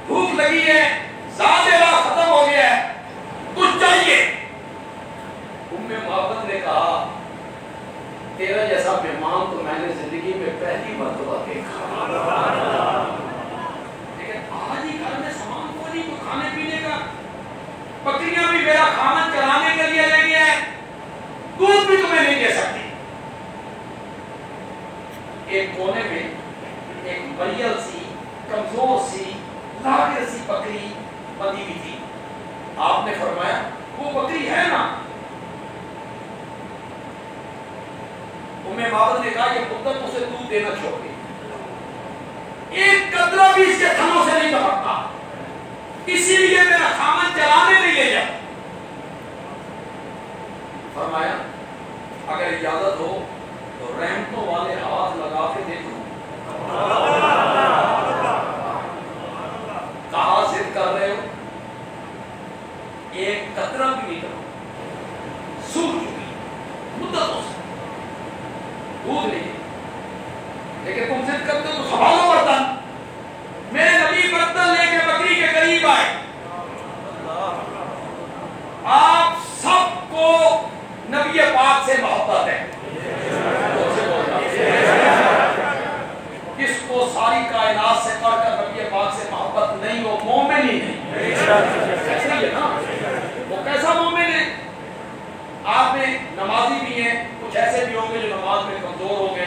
بھوک لگی ہے، ذات راہ ختم ہو گیا ہے، کچھ چاہیے۔ ام معبد نے کہا تیرا جیسا مہمان تو میں نے زندگی میں پہلی مرتبہ دیکھا، لیکن آج ہی گھر میں سامان کو نہیں، تو کھانے پینے کا، بکریاں بھی میرا کھانا چلانے کے لیے لے گیا ہے، دودھ بھی تمہیں نہیں دے سکتی۔ ایک کونے میں ایک مریل سی کمزور سی لاغر سی بکری بندی ہوئی تھی۔ آپ نے فرمایا وہ بکری ہے نا؟ معبد نے کہا کہ مدت اسے دودھ دینا چھوڑ گئی، ایک قطرہ بھی اس کے تھنوں سے نہیں دبکتا، اسی لیے میرا خامن چلانے نہیں لے جا۔ فرمایا اگر اجازت ہو تو رحمتوں والے ہاتھ لگا کے دیکھو۔ کہاں ضد کر رہے ہو؟ ایک قطرہ بھی نہیں کرو، سوکھ چکی مدتوں سے دودھ نہیں، لیکن تم ضد کرتے ہو تو سنبھالو برتن۔ میرے نبی برتن لے کے بکری کے قریب آئے۔ آپ سب کو نبی پاک سے محبت ہے، جس کو ساری کائنات سے پڑھ کر نبی پاک سے محبت نہیں ہو مومن ہی نہیں۔ ایسا ہی ہے نا، وہ کیسا مومن ہے؟ آپ میں نمازی بھی ہیں، کچھ ایسے بھی ہوں گے جو نماز میں کمزور ہوں گے،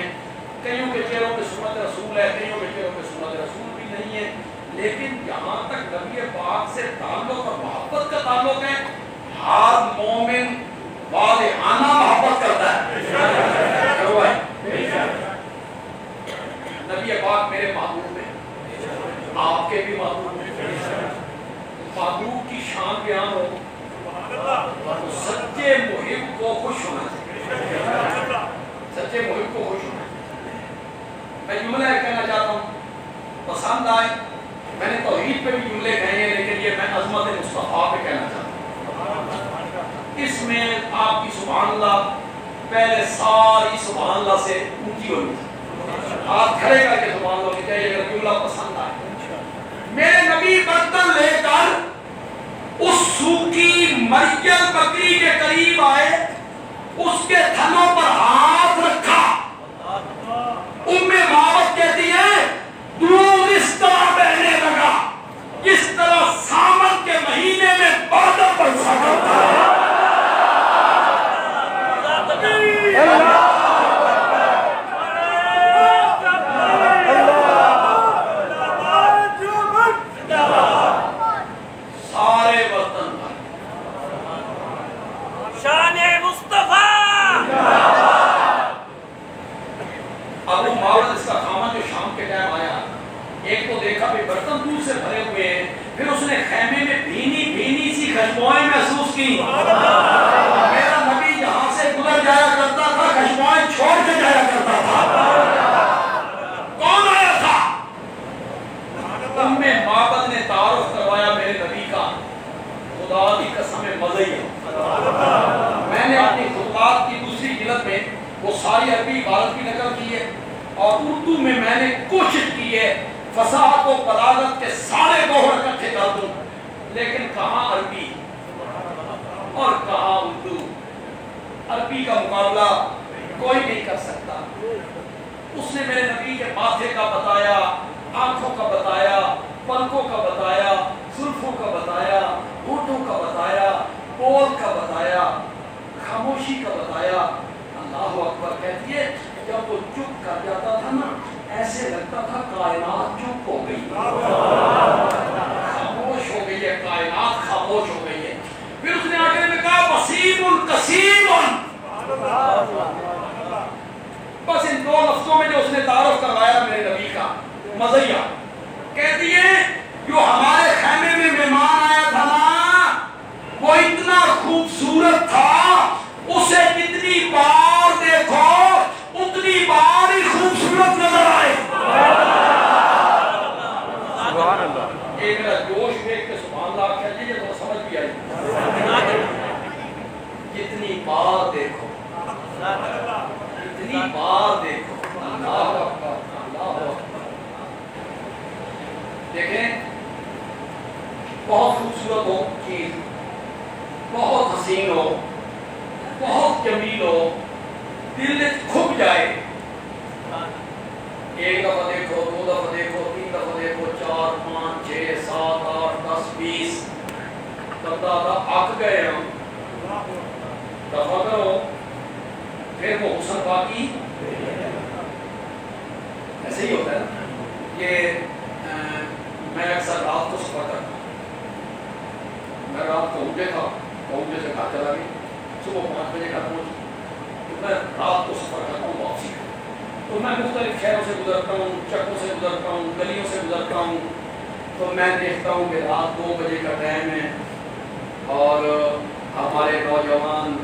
کئیوں کے چہروں پہ سنت رسول ہے، کئیوں کے چہروں پہ سنت رسول بھی نہیں ہے، لیکن جہاں تک نبی پاک سے تعلق اور محبت کا تعلق ہے، ہر مومن والہانہ محبت کرتا ہے۔ نبی پاک میرے محبوب ہیں، آپ کے بھی محبوب ہیں۔ محبوب کی شان بیان ہو تو سچے محب کو خوش ہونا چاہیے، سچے محب کو خوش ہونا چاہیے۔ میں جملہ کہنا چاہتا ہوں، پسند آئے، میں نے توحید پہ بھی جملے کہے ہیں، لیکن یہ میں عظمت مصطفیٰ پہ کہنا چاہتا ہوں۔ اس میں آپ کی سبحان اللہ پہلے ساری سبحان اللہ سے اونچی ہونی چاہیے، ہاتھ کھڑے کر کے سبحان اللہ ہونی چاہیے اگر جملہ پسند آئے۔ میرے نبی برتن لے کر اس سوکھی مریل بکری کے قریب آئے، اس کے تھنوں پر ہاتھ رکھا۔ ام معبد کہتی ہے دودھ اس طرح بہنے لگا جس طرح ساون کے مہینے میں بادل برسا کرتا ہے۔ سارے برتن شان مصطفیٰ۔ ابو معبد اس کا خامن جو شام کے ٹائم آیا، ایک تو دیکھا بھی برتن دودھ سے بھرے ہوئے ہیں، پھر اس نے خیمے میں بھینی بھینی سی خوشبوئیں محسوس کی۔ میرا نبی جہاں سے گزر جایا کرتا تھا خوشبوئیں چھوڑ کے جایا کرتا تھا۔ کون آیا تھا؟ ام معبد نے تعارف کروایا میرے نبی کا، خدا کی قسم مزہ ہی ہے۔ میں نے اپنی خطبات کی دوسری جلد میں وہ ساری عربی عبارت کی نقل کی ہے، اور اردو میں نے کوشش کی ہے فصاحت و بلاغت کے سارے گوہر اکٹھے کر دوں، لیکن کہاں عربی اور کہاں اردو۔ عربی کا مقابلہ کوئی نہیں کر سکتا۔ اس نے میرے نبی کے ماتھے کا بتایا، آنکھوں کا بتایا، پلکوں کا بتایا، زلفوں کا بتایا، ہونٹوں کا بتایا، بول کا بتایا، خاموشی کا بتایا۔ اللہ اکبر کہتی ہے جب وہ چپ کر جاتا تھا نا، ایسے لگتا تھا کائنات چپ ہو گئی، خاموش ہو گئی ہے، کائنات خاموش ہو گئی ہے۔ پھر اس نے آخر میں کہا وسیم قسیم۔ بس ان دو لفظوں میں جو اس نے تعارف کروایا میرے نبی کا، مزیہ کہتی ہے جو ہمارے خیمے میں مہمان آیا تھا نا، وہ اتنا خوبصورت تھا، اسے جتنی بار دیکھو اتنی بار ہی خوبصورت نظر آئے۔ سبحان اللہ۔ ایک میرا جوش دیکھ کے سبحان اللہ کہہ لیجیے تو سمجھ بھی آئی۔ جتنی بار دیکھو اتنی بار دیکھو۔ اللہ اکبر، اللہ اکبر۔ دیکھیں بہت خوبصورت ہو چیز، بہت حسین ہو، بہت جمیل ہو، دل نے ٹوٹ جائے، ایک دفعہ دیکھو، دو دفعہ دیکھو، تین دفعہ دیکھو، 4 5 6 7 8 10 20 بندہ اک گئے ہم، دفعہ کرو، پھر وہ حسن باقی ایسے ہی ہوتا ہے نا۔ یہ میں اکثر رات کو سفر کرتا ہوں، میں رات کو اونٹے تھا، اونٹے سے گھر چلا گئی، صبح 5 بجے گھر پہنچ، تو میں رات کو سفر کرتا ہوں واپسی کا، تو میں مختلف شہروں سے گزرتا ہوں، چکوں سے گزرتا ہوں، گلیوں سے گزرتا ہوں، تو میں دیکھتا ہوں کہ رات 2 بجے کا ٹائم ہے اور ہمارے نوجوان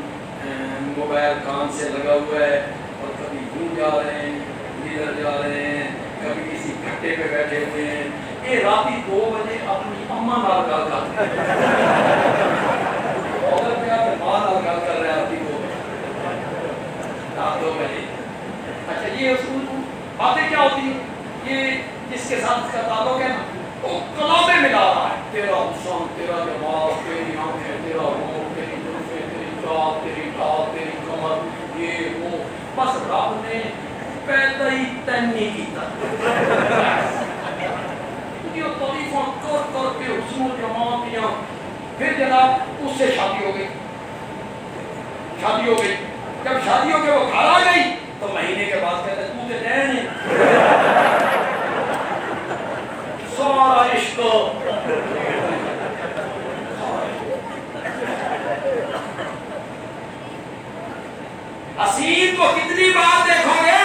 موبائل کان سے لگا ہوا ہے اور کبھی یوں جا رہے ہیں، ادھر جا رہے ہیں، کبھی کسی گھٹے پہ بیٹھے ہوئے ہیں، یہ راتی 2 بجے اپنی اماں نال گل کرتے ہیں، عورت پہ اپنے ماں نال گل کر رہے ہیں راتی 2 بجے، رات 2 بجے۔ اچھا یہ اصول باتیں کیا ہوتی ہیں؟ یہ جس کے ساتھ اس کا تعلق ہے نا، وہ کلامیں ملا رہا ہے، تیرا حسن، تیرا جمال، تیری آنکھیں، تیرا روح، تیری زلفیں، تیری چال، تیری ٹال، تیری کمر، یہ وہ، بس رب نے پیدا ہی تین نہیں کیتا، یہ تعریفاں کر کر کے حسن و جمال دیا، پھر جناب اس سے شادی ہو گئی، شادی ہو گئی، جب شادی ہو کے وہ گھر آ گئی تو مہینے کے بعد کہتے تو تے رہنے سارا عشق حسین کو کتنی بار دیکھو گے؟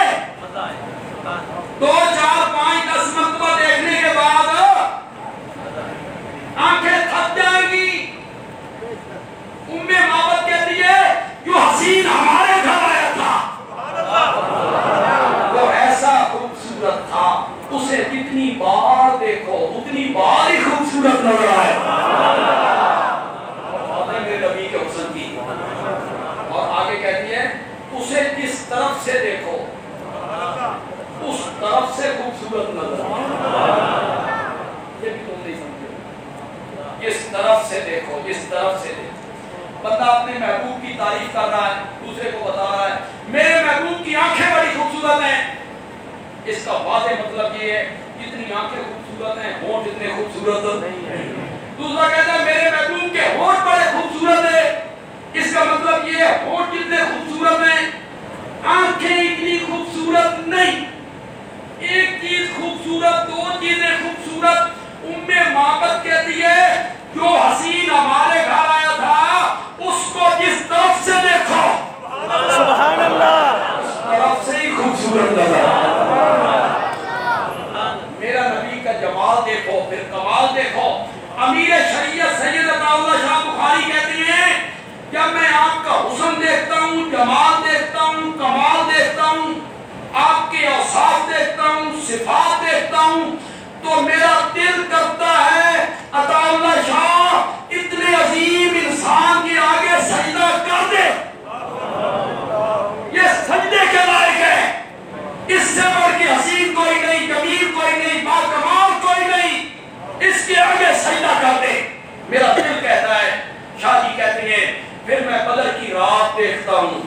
2 4 5 10 مرتبہ دیکھنے کے بعد آنکھیں تھک جائیں گی۔ ام معبد کہتی ہے جو حسین ہمارے گھر آیا تھا وہ ایسا خوبصورت تھا، اسے جتنی بار دیکھو اتنی بار ہی خوبصورت نظر آئے، میرے نبی کے حسن کی۔ اور آگے کہتی ہے اسے جس طرف سے دیکھو اس طرف سے خوبصورت نظر آئے، یہ بھی تم نہیں سمجھے، جس طرف سے دیکھو، جس طرف سے دیکھو۔ بندہ اپنے محبوب کی تعریف کر رہا ہے، دوسرے کو بتا رہا ہے میرے محبوب کی آنکھیں بڑی خوبصورت ہیں، اس کا واضح مطلب یہ ہے جتنی آنکھیں خوبصورت ہیں ہونٹ اتنے خوبصورت نہیں۔ دوسرا کہتا ہے میرے محبوب کے ہونٹ بڑے خوبصورت ہیں، اس کا مطلب یہ ہے ہونٹ جتنے خوبصورت ہیں آنکھیں اتنی خوبصورت نہیں۔ ایک چیز خوبصورت، 2 چیزیں خوبصورت۔ ام معبد کہتی ہے جو حسین ہمارے گھر آیا تھا اس کو جس طرف سے دیکھو سبحان اللہ، اس طرف سے ہی خوبصورت نظر میرا نبی کا جمال دیکھو، پھر کمال دیکھو۔ امیر شریعت سید عطا اللہ شاہ بخاری کہتے ہیں جب میں آپ کا حسن دیکھتا ہوں، جمال دیکھتا ہوں، کمال دیکھتا ہوں، آپ کے اوصاف دیکھتا ہوں، صفات دیکھتا ہوں تو میرا دل کرتا ہے عطا اللہ شاہ اتنے عظیم انسان کے آگے سجدہ کر دے، یہ سجدے کے لائق ہے، اس سے بڑھ کے حسین کوئی نہیں، جمیل کوئی نہیں، باکمال کوئی نہیں، اس کے آگے سجدہ کر دے، میرا دل کہتا ہے۔ شاہ جی کہتے ہیں پھر میں بدر کی رات دیکھتا ہوں،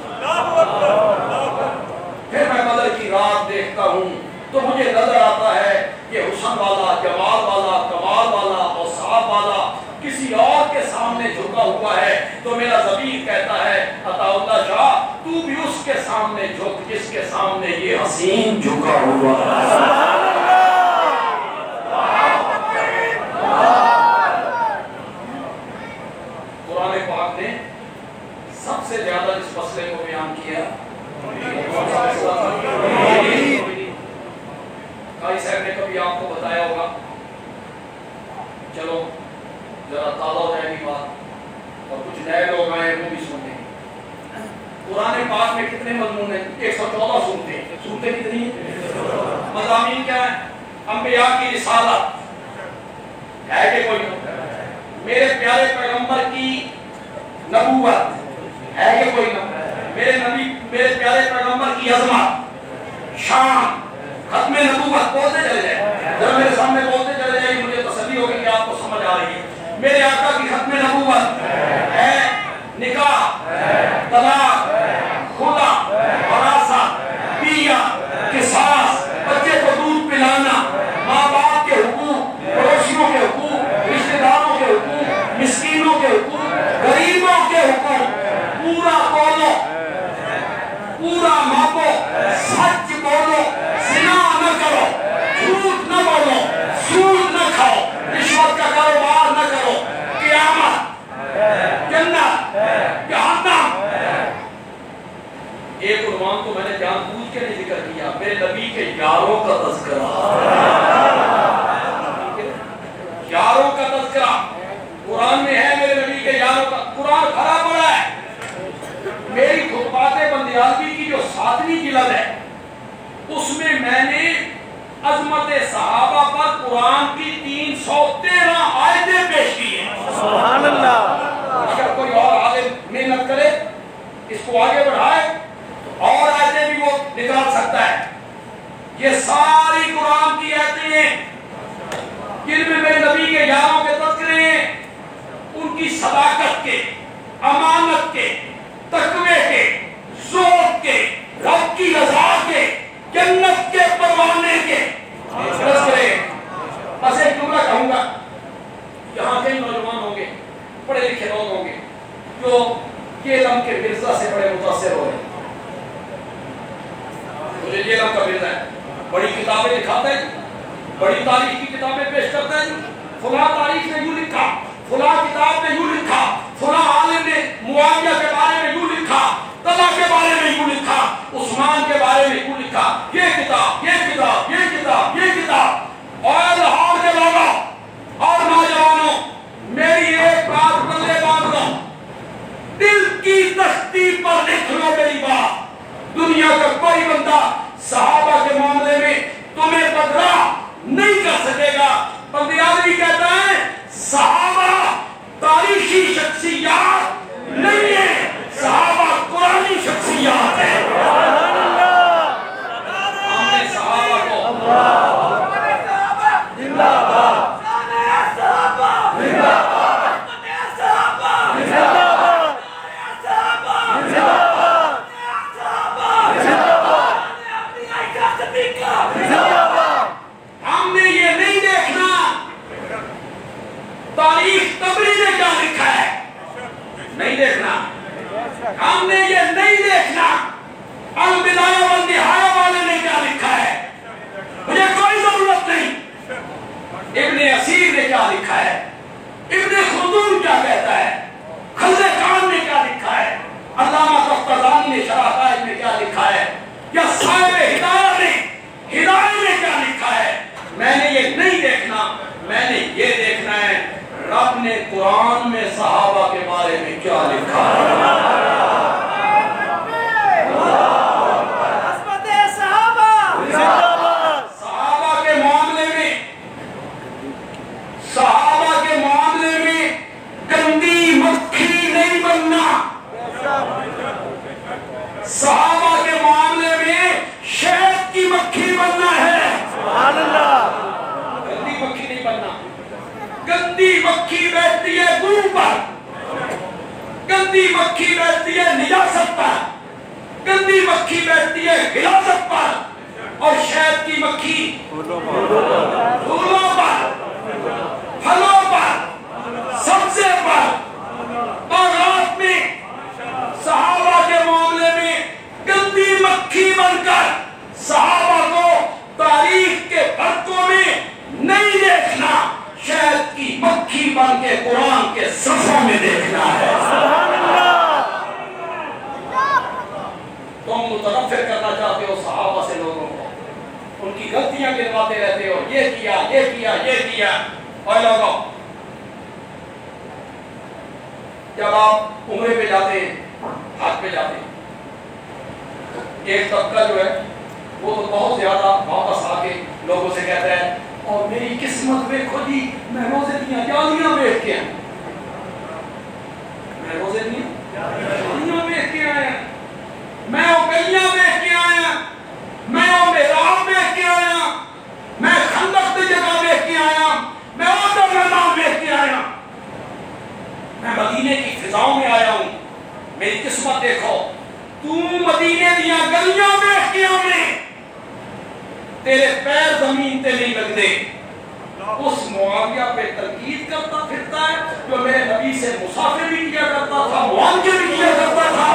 پھر میں بدر کی رات دیکھتا ہوں تو مجھے نظر آتا ہے یہ حسن والا، جمال والا، کمال والا، اوصاف والا کسی اور کے سامنے جھکا ہوا ہے تو میرا ضمیر کہتا ہے عطا اللہ شاہ تو بھی اس کے سامنے جھک جس کے سامنے یہ حسین جھکا ہوا ہے۔ قرآن پاک نے سب سے زیادہ اس مسئلے کو بیان کیا، قاری صاحب نے کبھی آپ کو بتایا ہوگا، چلو ذرا تازہ ہو جائے گی بات اور کچھ نئے لوگ آئے وہ بھی سنیں۔ قرآن پاک میں کتنے مضمون ہیں؟ 114 سورتیں۔ سورتیں کتنی ہیں؟ مضامین کیا ہیں؟ انبیاء کی رسالت ہے کہ کوئی نہیں؟ میرے پیارے پیغمبر کی نبوت ہے کہ کوئی نہیں؟ میرے پیارے پیغمبر کی عظمت، شان، ختم نبوت، بولتے چلے جائیں، ذرا میرے سامنے بولتے چلے جائیں، مجھے تسلی ہوگی کہ آپ کو سمجھ آ رہی ہے۔ میرے آقا کی ختم نبوت ہے، نکاح، طلاق، خلا، وراثت، میں نے جان بوجھ کے نہیں ذکر کیا، میرے نبی کے یاروں کا تذکرہ، یاروں کا تذکرہ قرآن میں ہے، میرے نبی کے یاروں کا۔ قرآن بھرا پڑا ہے۔ میری خطبات بندیالوی کی جو 7ویں جلد ہے اس میں نے عظمت صحابہ پر قرآن کی 313 آیتیں پیش کی ہیں۔ سبحان اللہ۔ اگر کوئی اور آگے محنت کرے، اس کو آگے بڑھائے تو اور آیتیں بھی وہ نکال سکتا ہے۔ یہ ساری قرآن کی آیتیں ہیں جن میں میرے نبی کے یاروں کے تذکرے ہیں، ان کی صداقت کے، امانت کے، تقوی کے، ذوق کے، رب کی رضا کے، جنت کے پروانے کے تذکرے۔ بس ایک جملہ کہوں گا، یہاں کئی نوجوان ہوں گے، پڑھے لکھے لوگ ہوں گے جو یہ علم کے مرزا سے بڑے متاثر ہو رہے ہیں۔ مجھے یہ علم کا مرزا ہے، بڑی کتابیں دکھاتا ہے، بڑی تاریخ کی کتابیں پیش کرتا ہے، فلاں تاریخ نے یوں لکھا، فلاں کتاب نے یوں لکھا، فلاں عالم نے معاویہ کے بارے میں یوں لکھا، طلحہ کے بارے میں یوں لکھا، عثمان کے بارے میں یوں لکھا، یہ کتاب، یہ کتاب، یہ کتاب، یہ کتاب۔ اور لاہور کے لوگوں اور نوجوانوں، میری ایک بات پلے باندھ لو، دل کی تختی پر لکھ لو میری بات، دنیا کا کوئی بندہ صحابہ کے معاملے میں تمہیں بدلا نہیں کر سکے گا۔ بندیالوی کہتا ہے صحابہ تاریخی شخصیات نہیں ہے، صحابہ قرآنی شخصیات ہیں۔ ہم نے صحابہ کو ہم نے یہ نہیں دیکھنا تاریخ تبری نے کیا لکھا ہے، نہیں دیکھنا۔ ہم نے یہ نہیں دیکھنا البدایہ والنہایہ والے نے کیا لکھا ہے، مجھے کوئی ضرورت نہیں۔ ابن اسیر نے کیا لکھا ہے، ابن خلدون کیا کہتا ہے، خلد خان نے کیا لکھا ہے، علامہ تفتزانی نے شرح عقائد میں کیا لکھا ہے، یا صاحب ہدایہ نے کیا لکھا ہے۔ میں نے یہ نہیں دیکھنا، میں نے یہ دیکھنا ہے رب نے قرآن میں صحابہ کے بارے میں کیا لکھا ہے۔ صحابہ کے معاملے میں گندی مکھی نہیں بننا، صحابہ کے معاملے میں شہد کی مکھی بننا ہے۔ سبحان اللہ۔ گندی مکھی نہیں بننا۔ گندی مکھی بیٹھتی ہے منہ پر، گندی مکھی بیٹھتی ہے نجاست پر، گندی مکھی بیٹھتی ہے غلاظت پر، اور شہد کی مکھی پھولوں پر، پھلوں پر، سبزے پر، باغات میں۔ صحابہ کے معاملے میں گندی مکھی بن کر صحابہ کو تاریخ کے بھرتوں میں نہیں دیکھنا، شہد کی مکھی بن کے قرآن کے صفوں میں دیکھنا ہے۔ سبحان اللہ۔ تم متنفر کرنا چاہتے ہو صحابہ سے لوگوں کو، ان کی غلطیاں گنواتے رہتے ہو، یہ کیا، یہ کیا، یہ کیا۔ اور لوگوں جب آپ عمرے پہ جاتے ہیں، حج پہ جاتے ہیں، ایک طبقہ جو ہے وہ تو بہت زیادہ واپس آ کے لوگوں سے کہتا ہے اور میری قسمت دیکھو جی، میں روزے دیاں جالیاں بیٹھ کے آیا، میں روزے دیاں جالیاں بیٹھ کے آیا، میں اوپیلیاں بیٹھ کے آیا، میں محراب بیٹھ کے آیا، میں خندق کی جگہ بیٹھ کے آیا، میں اوٹر میدان بیٹھ کے آیا، میں مدینے کی فضاؤں میں آیا ہوں، میری قسمت دیکھو، تو مدینے دیاں گلیاں بیٹھ کے آنے، تیرے پیر زمین تے نہیں لگتے۔ اس معاویہ پہ تنقید کرتا پھرتا ہے جو میرے نبی سے مسافر بھی کیا کرتا تھا، معانجے بھی کیا کرتا تھا۔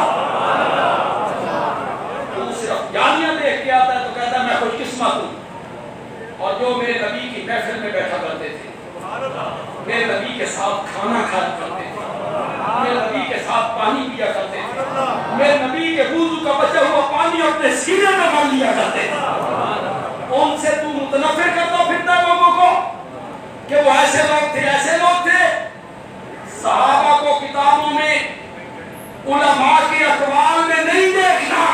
تو صرف جالیاں دیکھ کے آتا ہے تو کہتا ہے میں خوش قسمت ہوں۔ اور جو میرے نبی کی محفل میں بیٹھا کرتے تھے، میرے نبی کے ساتھ کھانا کھایا کرتے تھے، میرے نبی کے ساتھ پانی پیا کرتے تھے، میرے نبی کے وضو کا بچا ہوا پانی پانی اپنے سینے میں بھر لیا کرتے تھے. ان سے تو متنفر کرتا پھرتا لوگوں کو کہ وہ ایسے لوگ تھے. صحابہ کو کتابوں میں علماء کے اقوال میں نہیں دیکھنا،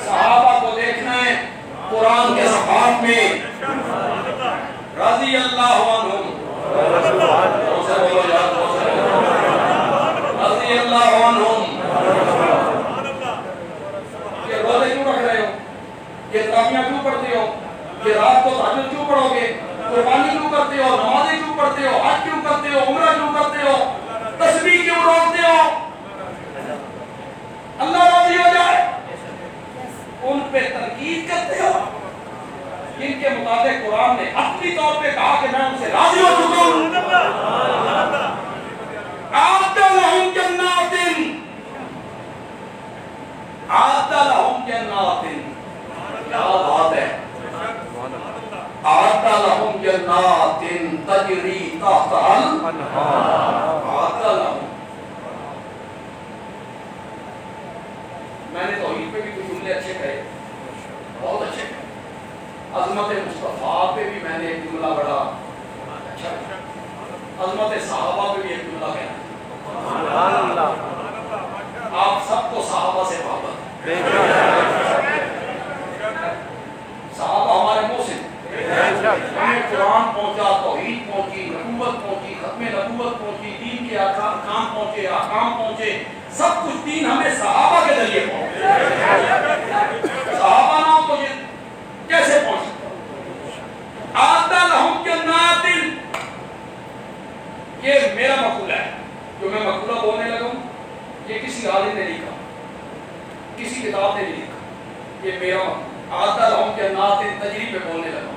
صحابہ کو دیکھنا ہے قرآن کے صفحات میں. رضی اللہ عنہم، رضی اللہ عنہم. یہ روزے کیوں رکھ رہے ہو؟ یہ تراویحیں کیوں پڑھتے ہو؟ یہ رات کو تہجد کیوں پڑھو گے؟ قربانی کیوں کرتے ہو؟ نمازیں کیوں پڑھتے ہو؟ حج کیوں کرتے ہو؟ عمرہ کیوں کرتے ہو؟ تسبیح کیوں روکتے ہو؟ اللہ راضی ہو جائے. ان پہ تنقید کرتے ہو جن کے مطابق قرآن نے اپنی طور پہ کہا کہ میں ان سے راضی ہو چکا ہوں. اعد لہم جنات، اعد لہم جنات، کیا بات ہے. اعد لہم جنات تجری تحتہا الانہار. اعد لہم، میں نے توحید پہ بھی کچھ جملے اچھے کہے، بہت اچھے کہے. عظمت مصطفیٰ پہ بھی میں نے ایک جملہ بڑا اچھا کہا. عظمت صحابہ پہ بھی ایک جملہ کہنا. آپ سب کو صحابہ سے محبت ہے. صحابہ ہمارے محسن، ہمیں قرآن پہنچا، توحید پہنچی، نبوت پہنچی، ختم نبوت پہنچی، دین کے احکام پہنچے، احکام پہنچے، سب کچھ دین ہمیں صحابہ کے ذریعے پہنچے. صحابہ نہ ہو تو یہ کیسے پہنچ سکتا؟ اعد لہم جنات، یہ میرا مقولہ ہے جو میں مقولہ بولنے لگا ہوں. یہ کسی عالم نے نہیں کہا، کسی کتاب نے نہیں لکھا، یہ میرا مقولہ. اعد لہم جنات تجری پہ بولنے لگا ہوں.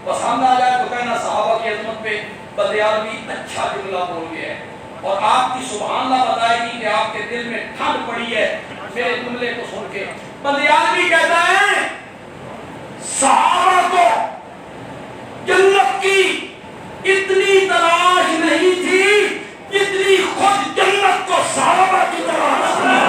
پسند آ جائے تو کہنا صحابہ کی عظمت پہ بندیالوی اچھا جملہ بول گیا ہے، اور آپ کی سبحان اللہ بتائے گی کہ آپ کے دل میں ٹھنڈ پڑی ہے میرے جملے کو سن کے. بندیالوی کہتا ہے صحابہ کو جنت کی اتنی تلاش نہیں تھی جتنی خود جنت کو صحابہ کی تلاش تھی.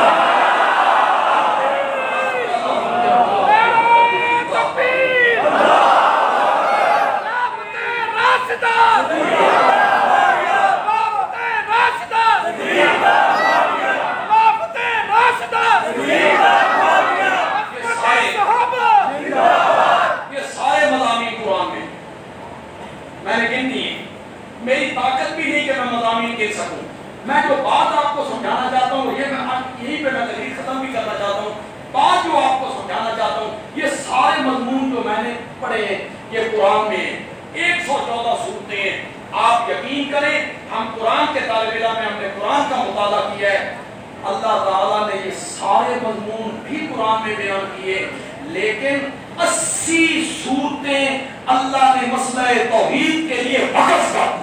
میری طاقت بھی نہیں کہ میں مضامین کہہ سکوں. میں جو بات آپ کو سمجھانا چاہتا ہوں یہیں پہ میں تقریر ختم بھی کرنا چاہتا ہوں. بات جو آپ کو سمجھانا چاہتا ہوں، یہ سارے مضمون جو میں نے پڑھے ہیں یہ قرآن میں ہیں. 114 صورتیں ہیں. آپ یقین کریں ہم قرآن کے طالب علم ہیں، ہم نے قرآن کا مطالعہ کیا ہے. اللہ تعالیٰ نے یہ سارے مضمون بھی قرآن میں بیان کیے، لیکن 80 صورتیں اللہ نے مسئلہ توحید کے لیے وقف کر دی.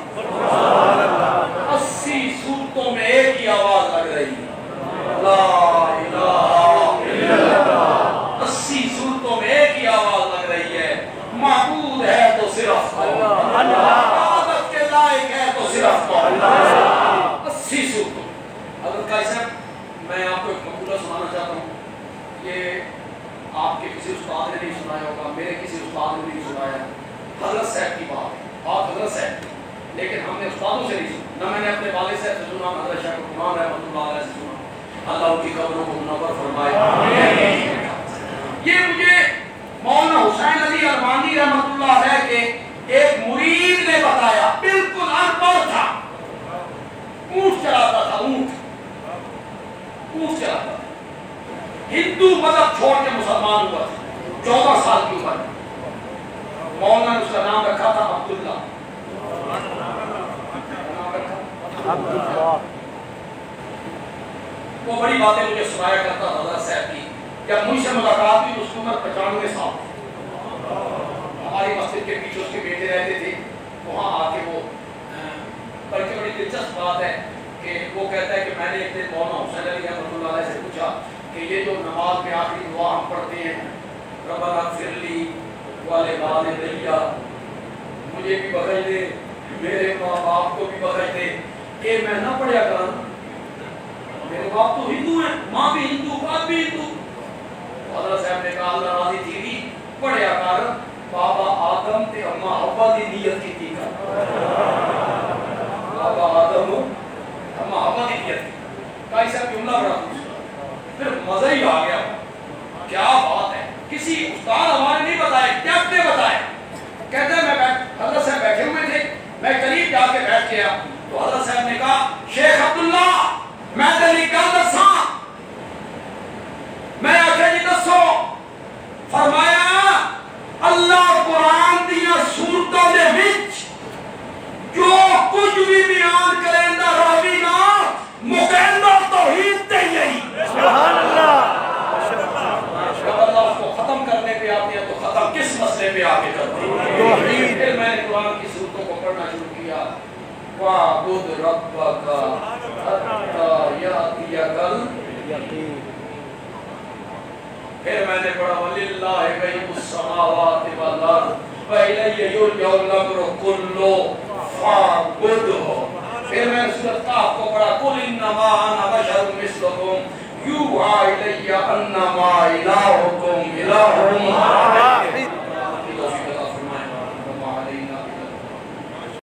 80 صورتوں میں ایک ہی آواز لگ رہی ہے، لا الہ الا اللہ. 80 صورتوں میں ایک ہی آواز لگ رہی ہے، معبود ہے تو صرف اللہ، عبادت کے لائق ہے تو صرف اللہ. 80 صورتوں. حضرت قاری صاحب میں آپ کو ایک مقولہ سنانا چاہتا ہوں. یہ آپ کے کسی استاد نے نہیں سنایا ہوگا، میرے کسی استاد نے نہیں سنایا. حضرت صاحب کی بات حضرت صاحب، لیکن ہم نے استادوں سے نہیں سنا، نہ میں نے اپنے والد صاحب سے سنا، حضرت شیخ القرآن رحمۃ اللہ علیہ سے سنا. اللہ ان کی قبروں کو منور فرمائے. یہ مجھے مولانا حسین علی ارمانی رحمۃ اللہ علیہ کے ایک مرید نے بتایا. بالکل ان پڑھ تھا، اونٹ چلاتا تھا، اونٹ چلاتا تھا. ہندو مذہب چھوڑ کے مسلمان ہوا تھا 14 سال کی عمر میں. مولانا نے اس کا نام رکھا تھا عبداللہ. وہ بڑی باتیں مجھے سنایا کرتا تھا حضرت صاحب کی. جب مجھ سے ملاقات ہوئی اس کی عمر 95 سال. ہماری مسجد کے پیچھے اس کے بیٹے رہتے تھے، وہاں آ کے وہ بلکہ بڑی دلچسپ بات ہے کہ وہ کہتا ہے کہ میں نے ایک دن مولانا حسین علی رحمۃ اللہ علیہ سے پوچھا کہ یہ جو نماز میں آخری دعا ہم پڑھتے ہیں، ربنا اغفر لی ولوالدی، مجھے بھی بخش دے، میرے ماں باپ کو بھی بخش دے، کہ میں نہ پڑھیا کروں؟ میرے باپ تو ہندو ہیں، ماں بھی ہندو، باپ بھی ہندو. آدم تے اما حوا دی نیت کی تھی بابا آدم اما حوا دی نیت کی کائی صاحب جملہ بڑا خوشگوار پھر مزہ ہی آ گیا کیا بات ہے کسی استاد ہمارے نہیں بتائے کیپ نے بتائے کہتے ہیں میں حضرت صاحب بیٹھے ہوئے تھے میں قریب جا کے بیٹھ گیا تو حضرت صاحب نے کہا شیخ عبداللہ میں تیری گل دساں میں آخیا جی دسو فرمایا اللہ قرآن دیا سورتوں دے وچ جو کچھ بھی بیان کریندا راوی نا مقیدہ توحید تے یہی سبحان اللہ جب اللہ اس کو ختم کرنے پہ آتے ہیں تو ختم کس مسئلے پہ آ کے کرتے ہیں توحید پھر میں نے قرآن کی سورتوں کو پڑھنا شروع کیا وَعْبُدْ رَبَّكَ حَتَّى يَأْتِيَكَ الْيَقِينُ پھر میں نے پڑھا وَلِلَّهِ غَيْبُ السَّمَاوَاتِ وَالْأَرْضِ وَإِلَيْهِ يُرْجَعُ الْأَمْرُ كُلُّهُ فَاعْبُدْهُ پھر میں نے سورۃ قاف کو پڑھا قُلْ إِنَّمَا أَنَا بَشَرٌ مِثْلُكُمْ يُوحَىٰ إِلَيَّ أَنَّمَا إِلَٰهُكُمْ إِلَٰهٌ